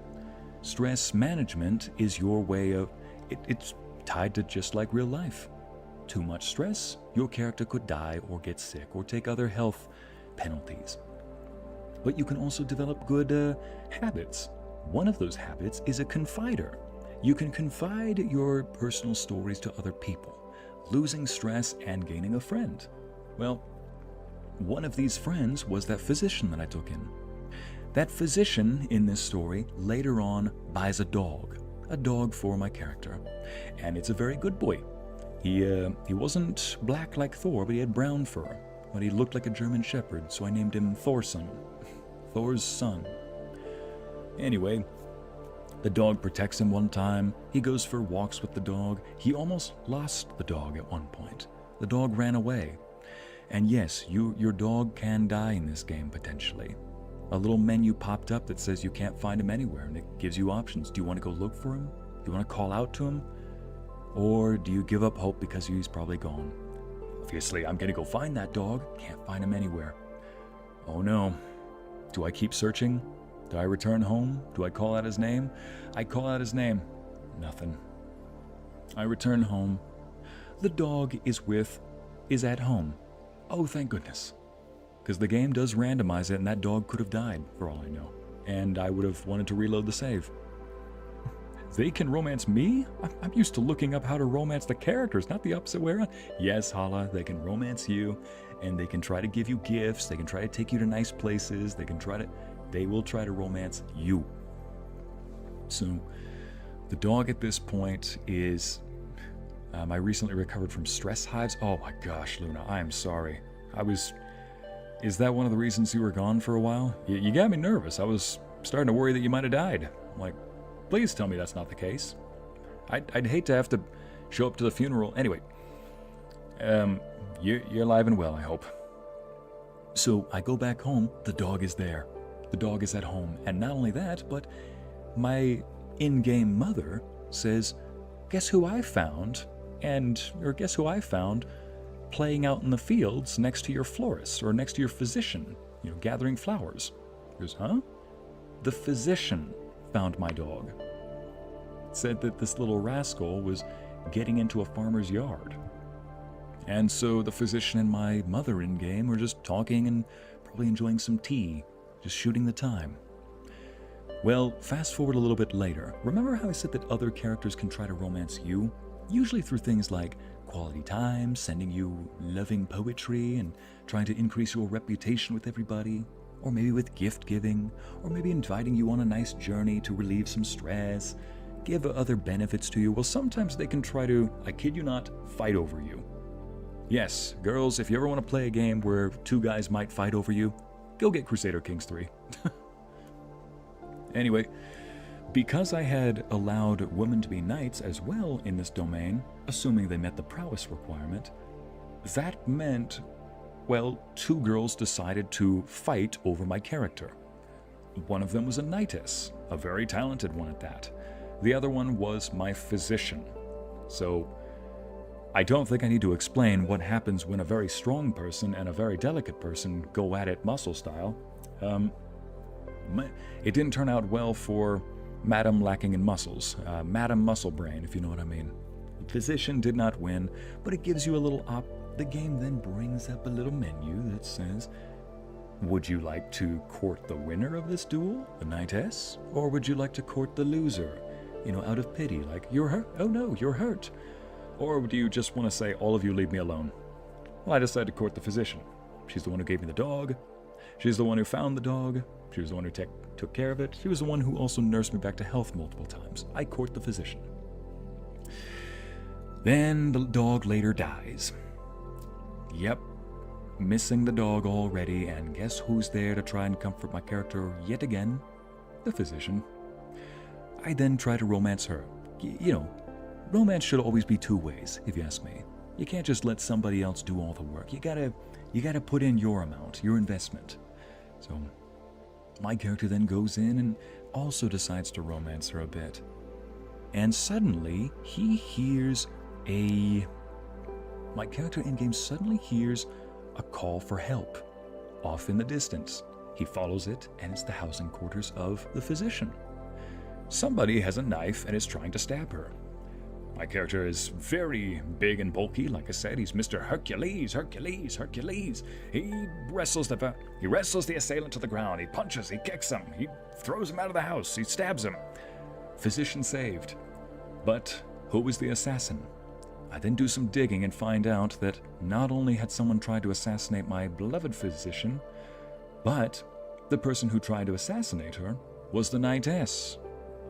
Stress management is your way of... It's tied to just like real life. Too much stress, your character could die or get sick or take other health penalties. But you can also develop good habits. One of those habits is a confider. You can confide your personal stories to other people, losing stress and gaining a friend. Well, one of these friends was that physician that I took in. That physician in this story later on buys a dog for my character, and it's a very good boy. He wasn't black like Thor, but he had brown fur, but he looked like a German shepherd, so I named him Thorson, Thor's son. Anyway, the dog protects him one time. He goes for walks with the dog. He almost lost the dog at one point. The dog ran away. And yes, your dog can die in this game, potentially. A little menu popped up that says you can't find him anywhere, and it gives you options. Do you want to go look for him? Do you want to call out to him? Or do you give up hope because he's probably gone? Obviously, I'm going to go find that dog. Can't find him anywhere. Oh no. Do I keep searching? Do I return home? Do I call out his name? I call out his name. Nothing. I return home. The dog is at home. Oh, thank goodness. Because the game does randomize it, and that dog could have died, for all I know. And I would have wanted to reload the save. They can romance me? I'm used to looking up how to romance the characters, not the opposite way around. Yes, Hala, they can romance you, and they can try to give you gifts, they can try to take you to nice places, they will try to romance you. So, the dog at this point is... I recently recovered from stress hives. Oh my gosh, Luna, I am sorry. Is that one of the reasons you were gone for a while? You got me nervous. I was starting to worry that you might have died. I'm like, please tell me that's not the case. I'd hate to have to show up to the funeral. Anyway, you're alive and well, I hope. So I go back home. The dog is there. The dog is at home. And not only that, but my in-game mother says, guess who I found? Or guess who I found playing out in the fields next to your florist or next to your physician, gathering flowers. He goes, huh? The physician found my dog. Said that this little rascal was getting into a farmer's yard. And so the physician and my mother in game were just talking and probably enjoying some tea, just shooting the time. Well, fast forward a little bit later. Remember how I said that other characters can try to romance you? Usually through things like quality time, sending you loving poetry, and trying to increase your reputation with everybody. Or maybe with gift giving, or maybe inviting you on a nice journey to relieve some stress, give other benefits to you. Well, sometimes they can try to, I kid you not, fight over you. Yes, girls, if you ever want to play a game where two guys might fight over you, go get Crusader Kings 3. Anyway, because I had allowed women to be knights as well in this domain, assuming they met the prowess requirement, that meant, well, two girls decided to fight over my character. One of them was a knightess, a very talented one at that. The other one was my physician. So, I don't think I need to explain what happens when a very strong person and a very delicate person go at it muscle style. It didn't turn out well for Madam lacking in muscles, Madam Muscle Brain, if you know what I mean. Physician did not win, but it gives you a little the game then brings up a little menu that says, would you like to court the winner of this duel, the knightess, or would you like to court the loser? You know, out of pity, like, you're hurt, oh no, you're hurt. Or do you just want to say, all of you leave me alone? Well, I decided to court the physician. She's the one who gave me the dog. She's the one who found the dog. She was the one who took care of it. She was the one who also nursed me back to health multiple times. I court the physician. Then the dog later dies. Yep, missing the dog already, and guess who's there to try and comfort my character yet again? The physician. I then try to romance her. You know, romance should always be two ways, if you ask me. You can't just let somebody else do all the work. You gotta put in your amount, your investment. So, my character then goes in and also decides to romance her a bit. And suddenly, my character in-game suddenly hears a call for help, off in the distance. He follows it, and it's the housing quarters of the physician. Somebody has a knife and is trying to stab her. My character is very big and bulky. Like I said, he's Mr. Hercules, Hercules, Hercules. He wrestles the assailant to the ground. He punches, he kicks him, he throws him out of the house, he stabs him. Physician saved. But who was the assassin? I then do some digging and find out that not only had someone tried to assassinate my beloved physician, but the person who tried to assassinate her was the knightess,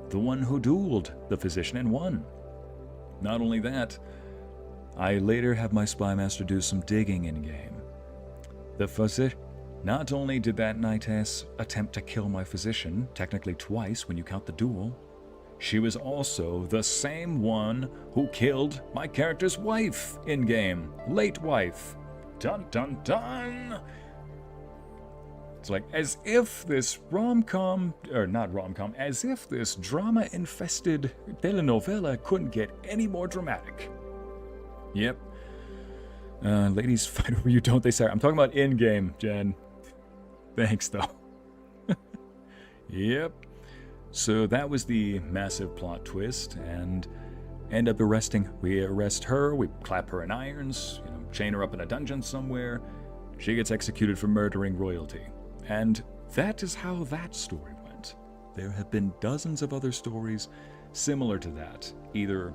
the one who dueled the physician and won. Not only that, I later have my spy master do some digging in-game. Not only did that knightess attempt to kill my physician, technically twice when you count the duel, she was also the same one who killed my character's wife in-game. Late wife. Dun dun dun! It's like, as if this as if this drama-infested telenovela couldn't get any more dramatic. Yep. Ladies fight over you, don't they, Sarah? I'm talking about in-game, Jen. Thanks, though. Yep. So that was the massive plot twist, and end up we arrest her, we clap her in irons, chain her up in a dungeon somewhere. She gets executed for murdering royalty. And that is how that story went. There have been dozens of other stories similar to that, either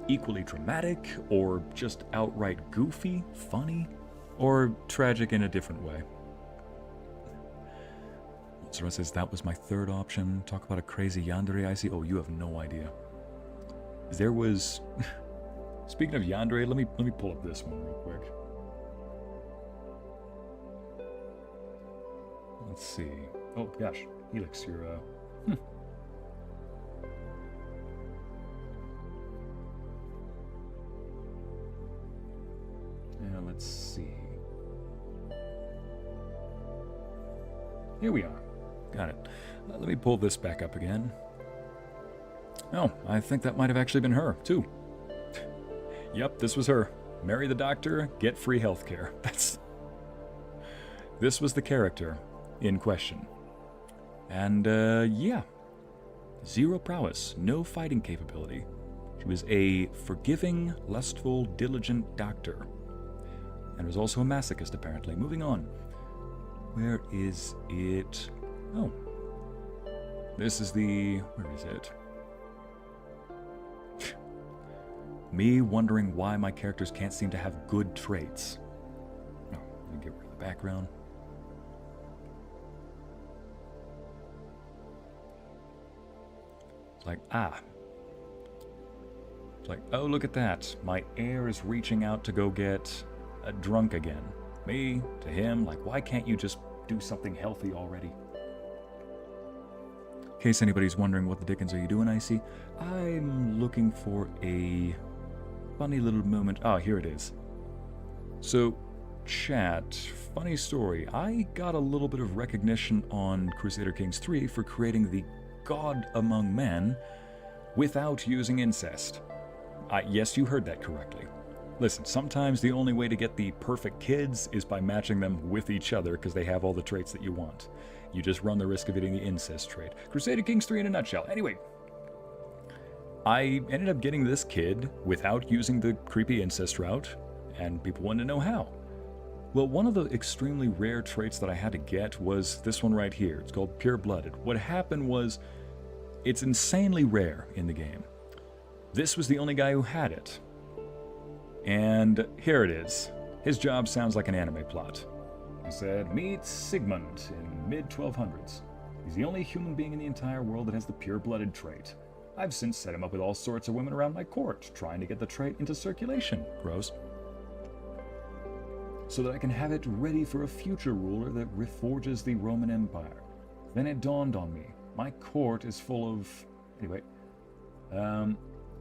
equally dramatic, or just outright goofy, funny, or tragic in a different way. Sarah says, that was my third option. Talk about a crazy yandere I see. Oh, you have no idea. There was... Speaking of yandere, let me pull up this one real quick. Let's see. Oh, gosh. Helix, you're, Yeah, let's see. Here we are. Got it. Let me pull this back up again. Oh, I think that might have actually been her, too. Yep, this was her. Marry the doctor, get free healthcare. This was the character in question. And, yeah. Zero prowess, no fighting capability. She was a forgiving, lustful, diligent doctor. And was also a masochist, apparently. Moving on. Where is it? Oh. This is the... Where is it? Me wondering why my characters can't seem to have good traits. Oh, let me get rid of the background. It's like, It's like, oh, look at that. My heir is reaching out to go get drunk again. Me, to him, like, why can't you just do something healthy already? In case anybody's wondering what the dickens are you doing, Icy, I'm looking for a funny little moment. Oh, here it is. So, chat, funny story. I got a little bit of recognition on Crusader Kings 3 for creating the God among men without using incest. Yes, you heard that correctly. Listen, sometimes the only way to get the perfect kids is by matching them with each other because they have all the traits that you want. You just run the risk of getting the incest trait. Crusader Kings 3 in a nutshell. Anyway, I ended up getting this kid without using the creepy incest route, and people wanted to know how. Well, one of the extremely rare traits that I had to get was this one right here. It's called Pure-Blooded. What happened was, it's insanely rare in the game. This was the only guy who had it. And here it is. His job sounds like an anime plot. He said, meet Sigmund in mid-1200s. He's the only human being in the entire world that has the pure-blooded trait. I've since set him up with all sorts of women around my court, trying to get the trait into circulation, gross. So that I can have it ready for a future ruler that reforges the Roman Empire. Then it dawned on me. My court is full of... Anyway,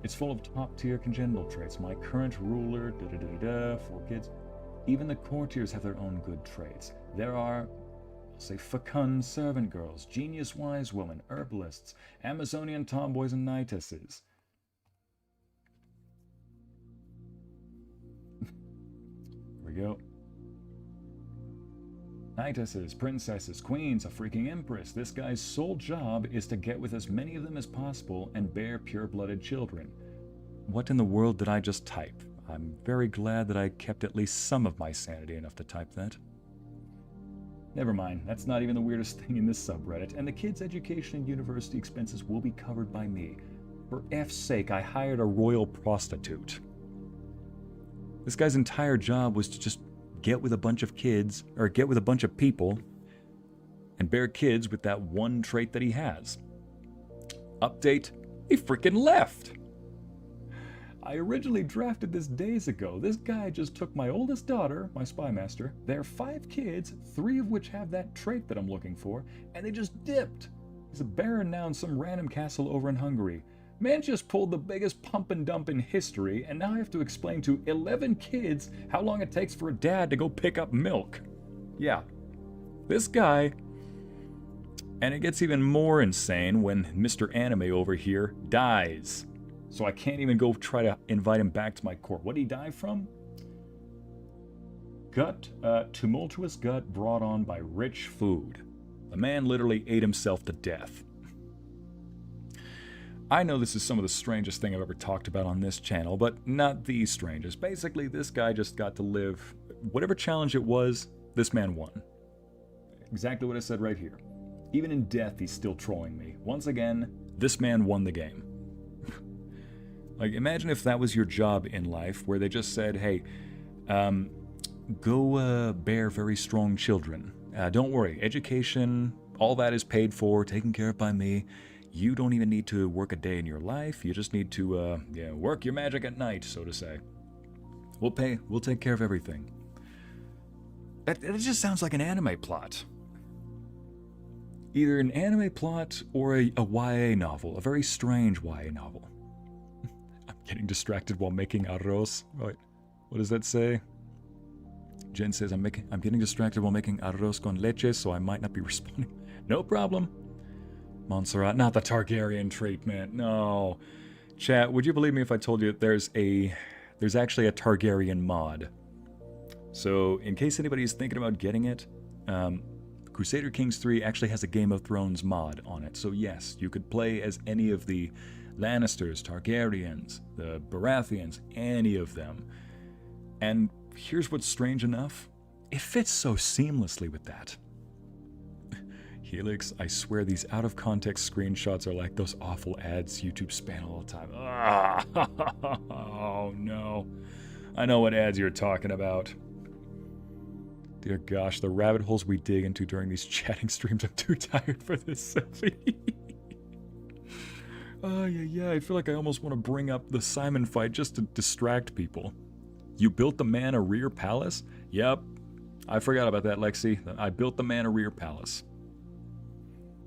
it's full of top-tier congenital traits. My current ruler, 4 kids. Even the courtiers have their own good traits. There are, I'll say, fecund servant girls, genius wise women, herbalists, Amazonian tomboys and knighesses. Here we go. Knighesses, princesses, queens, a freaking empress. This guy's sole job is to get with as many of them as possible and bear pure-blooded children. What in the world did I just type? I'm very glad that I kept at least some of my sanity enough to type that. Never mind, that's not even the weirdest thing in this subreddit, and the kids' education and university expenses will be covered by me. For F's sake, I hired a royal prostitute. This guy's entire job was to just get with a bunch of kids, or get with a bunch of people, and bear kids with that one trait that he has. Update, he freaking left! I originally drafted this days ago. This guy just took my oldest daughter, my spy master, their 5 kids, 3 of which have that trait that I'm looking for, and they just dipped. He's a baron now in some random castle over in Hungary. Man just pulled the biggest pump and dump in history, and now I have to explain to 11 kids how long it takes for a dad to go pick up milk. Yeah, this guy. And it gets even more insane when Mr. Anime over here dies. So I can't even go try to invite him back to my court. What did he die from? Tumultuous gut brought on by rich food. The man literally ate himself to death. I know this is some of the strangest thing I've ever talked about on this channel, but not the strangest. Basically, this guy just got to live... Whatever challenge it was, this man won. Exactly what I said right here. Even in death, he's still trolling me. Once again, this man won the game. Like, imagine if that was your job in life, where they just said, hey, go bear very strong children. Don't worry, education, all that is paid for, taken care of by me. You don't even need to work a day in your life. You just need to work your magic at night, so to say. We'll take care of everything. It just sounds like an anime plot. Either an anime plot or a YA novel, a very strange YA novel. I'm getting distracted while making arroz. Wait, what does that say? Jen says, I'm getting distracted while making arroz con leche, so I might not be responding. No problem. Montserrat, not the Targaryen treatment, no. Chat, would you believe me if I told you that there's actually a Targaryen mod? So, in case anybody's thinking about getting it, Crusader Kings 3 actually has a Game of Thrones mod on it. So yes, you could play as any of the Lannisters, Targaryens, the Baratheons, any of them. And here's what's strange enough. It fits so seamlessly with that. Helix, I swear these out-of-context screenshots are like those awful ads YouTube spam all the time. Ah, oh no. I know what ads you're talking about. Dear gosh, the rabbit holes we dig into during these chatting streams, I'm too tired for this, Sylvie. Oh, yeah, I feel like I almost want to bring up the Simon fight just to distract people. You built the man a rear palace? Yep. I forgot about that, Lexi. I built the man a rear palace.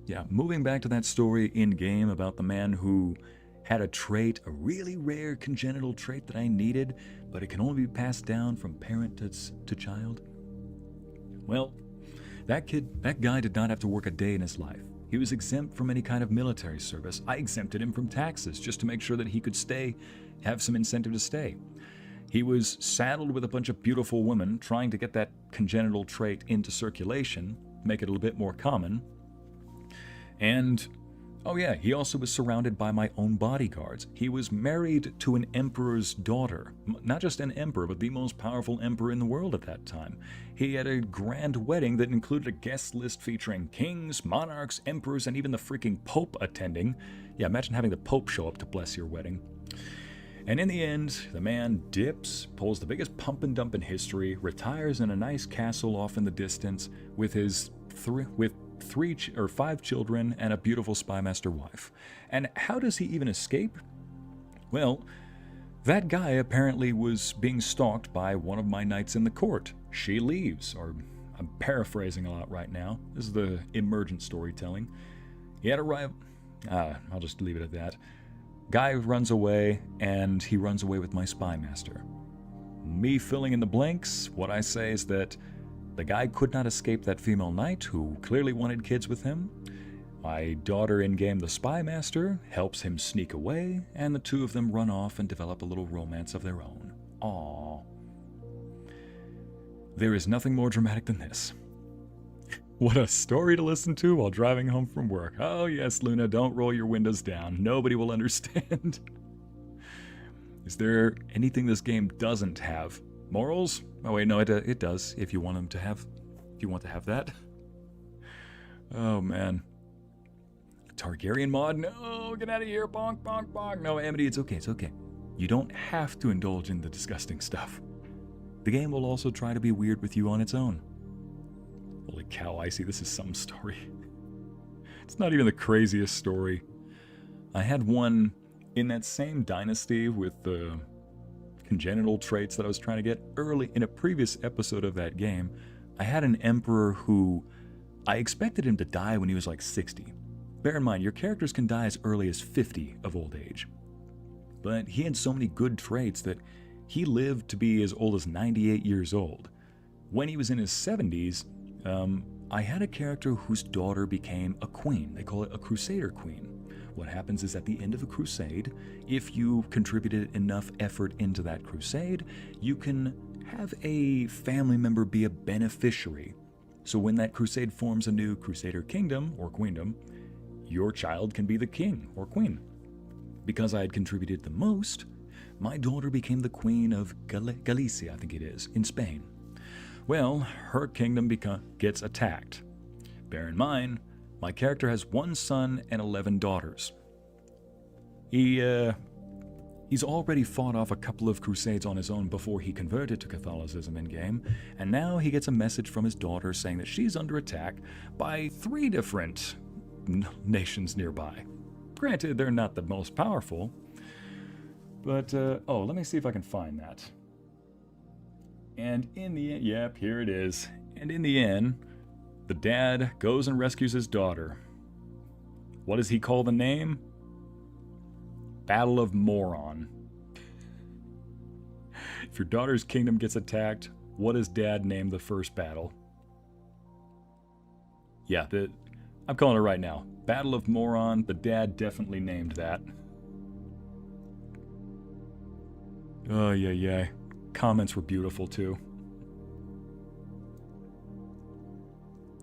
Yeah, moving back to that story in-game about the man who had a trait, a really rare congenital trait that I needed, but it can only be passed down from parent to child. Well, that guy did not have to work a day in his life. He was exempt from any kind of military service. I exempted him from taxes just to make sure that he could stay, have some incentive to stay. He was saddled with a bunch of beautiful women trying to get that congenital trait into circulation, make it a little bit more common. And, oh yeah, he also was surrounded by my own bodyguards. He was married to an emperor's daughter. Not just an emperor, but the most powerful emperor in the world at that time. He had a grand wedding that included a guest list featuring kings, monarchs, emperors, and even the freaking Pope attending. Yeah, imagine having the Pope show up to bless your wedding. And in the end, the man dips, pulls the biggest pump and dump in history, retires in a nice castle off in the distance with his five children and a beautiful spymaster wife. And how does he even escape? Well, that guy apparently was being stalked by one of my knights in the court. She leaves, or I'm paraphrasing a lot right now. This is the emergent storytelling. He had arrived. I'll just leave it at that. Guy runs away, and he runs away with my spymaster. Me filling in the blanks, what I say is that the guy could not escape that female knight who clearly wanted kids with him. My daughter in-game, the spymaster, helps him sneak away, and the two of them run off and develop a little romance of their own. Aww. There is nothing more dramatic than this. What a story to listen to while driving home from work. Oh yes, Luna, don't roll your windows down. Nobody will understand. Is there anything this game doesn't have? Morals? Oh wait, no, it does. If you want to have that. Oh man. Targaryen mod? No, get out of here. Bonk, bonk, bonk. No, Amity, it's okay. You don't have to indulge in the disgusting stuff. The game will also try to be weird with you on its own. Holy cow, Icy, this is some story. It's not even the craziest story. I had one in that same dynasty with the congenital traits that I was trying to get early in a previous episode of that game. I had an emperor who I expected him to die when he was like 60. Bear in mind, your characters can die as early as 50 of old age. But he had so many good traits that he lived to be as old as 98 years old. When he was in his 70s, I had a character whose daughter became a queen. They call it a crusader queen. What happens is at the end of a crusade, if you contributed enough effort into that crusade, you can have a family member be a beneficiary. So when that crusade forms a new crusader kingdom or queendom, your child can be the king or queen. Because I had contributed the most, my daughter became the queen of Galicia, I think it is, in Spain. Well, her kingdom gets attacked. Bear in mind, my character has one son and 11 daughters. He's already fought off a couple of crusades on his own before he converted to Catholicism in-game, and now he gets a message from his daughter saying that she's under attack by 3 different nations nearby. Granted, they're not the most powerful, but, let me see if I can find that. And in the end, yep, here it is. And in the end, the dad goes and rescues his daughter. What does he call the name? Battle of Moron. If your daughter's kingdom gets attacked, what does dad name the first battle? Yeah, I'm calling it right now. Battle of Moron. The dad definitely named that. Oh, yeah. Comments were beautiful too.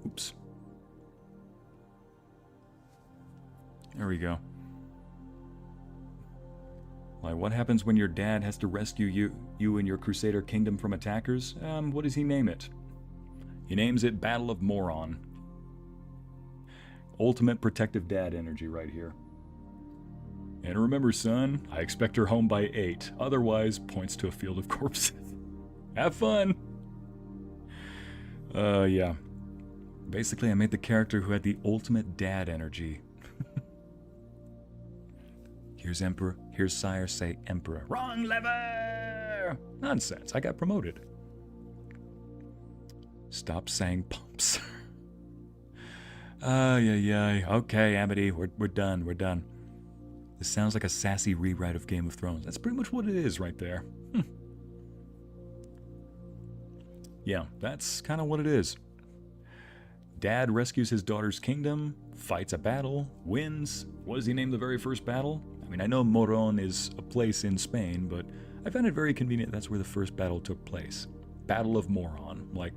Oops. There we go. Like, what happens when your dad has to rescue you and your Crusader kingdom from attackers? What does he name it? He names it Battle of Moron. Ultimate protective dad energy right here. And remember, son, I expect her home by 8. Otherwise, points to a field of corpses. Have fun! Yeah. Basically, I made the character who had the ultimate dad energy. Here's Emperor. Here's Sire say Emperor. Wrong lever! Nonsense. I got promoted. Stop saying pumps. Yeah. Okay, Amity, we're done. We're done. This sounds like a sassy rewrite of Game of Thrones. That's pretty much what it is right there. Yeah, that's kind of what it is. Dad rescues his daughter's kingdom, fights a battle, wins. What does he name the very first battle? I mean, I know Moron is a place in Spain, but I found it very convenient that's where the first battle took place. Battle of Moron. Like,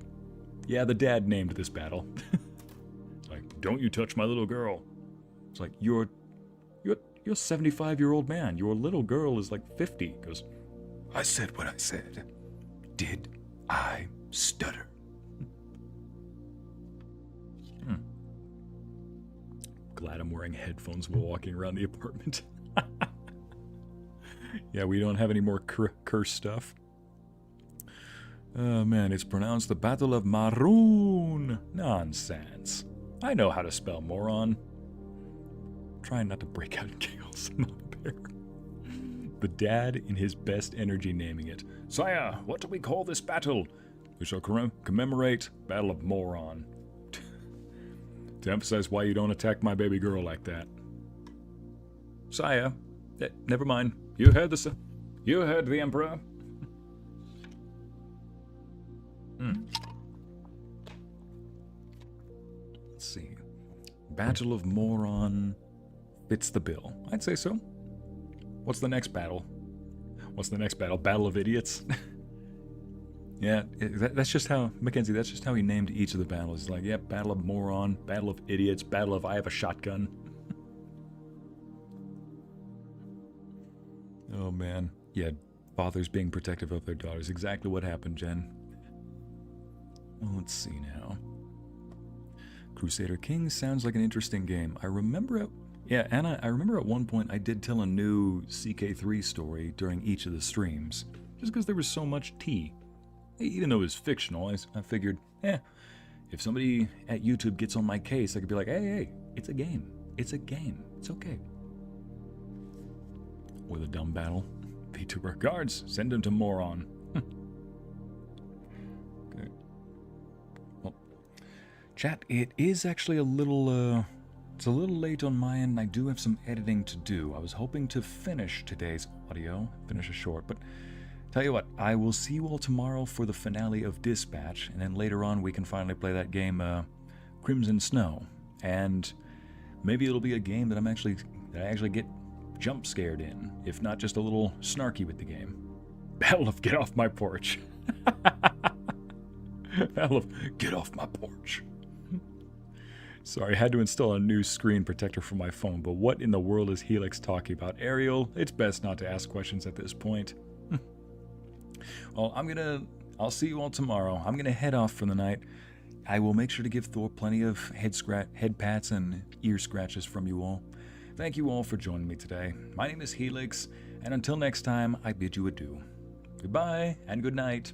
yeah, the dad named this battle. It's like, don't you touch my little girl. It's like, you're a 75-year-old man. Your little girl is like 50. Goes, I said what I said. Did I stutter? Glad I'm wearing headphones while walking around the apartment. Yeah, we don't have any more curse stuff. Oh man, it's pronounced the Battle of Maroon. Nonsense. I know how to spell moron. Trying not to break out in giggles. I'm not a bear. The dad in his best energy naming it. Sire, what do we call this battle? We shall commemorate Battle of Moron. To emphasize why you don't attack my baby girl like that. Sire, never mind. You heard the Emperor. Let's see. Battle of Moron fits the bill. I'd say so. What's the next battle? Battle of Idiots? Yeah, that's just how, Mackenzie, that's just how he named each of the battles. He's like, yep, Battle of Moron, Battle of Idiots, Battle of I have a shotgun. Oh, man. Yeah, fathers being protective of their daughters. Exactly what happened, Jen. Well, let's see now. Crusader Kings sounds like an interesting game. I remember Anna, I remember at one point I did tell a new CK3 story during each of the streams. Just because there was so much tea. Even though it was fictional, I figured, if somebody at YouTube gets on my case, I could be like, hey, it's a game. It's a game. It's okay. With a dumb battle. VTuber guards, send him to Moron. Okay. Well, chat, it is actually a little, it's a little late on my end. I do have some editing to do. I was hoping to finish today's audio, finish it short, but tell you what, I will see you all tomorrow for the finale of Dispatch, and then later on we can finally play that game, Crimson Snow. And maybe it'll be a game that I actually get jump scared in, if not just a little snarky with the game. Battle of Get Off My Porch. Battle of Get Off My Porch. Sorry, I had to install a new screen protector for my phone, but what in the world is Helix talking about? Ariel, it's best not to ask questions at this point. Well, I'll see you all tomorrow. I'm gonna head off for the night. I will make sure to give Thor plenty of head pats and ear scratches from you all. Thank you all for joining me today. My name is Helix, and until next time, I bid you adieu. Goodbye, and good night.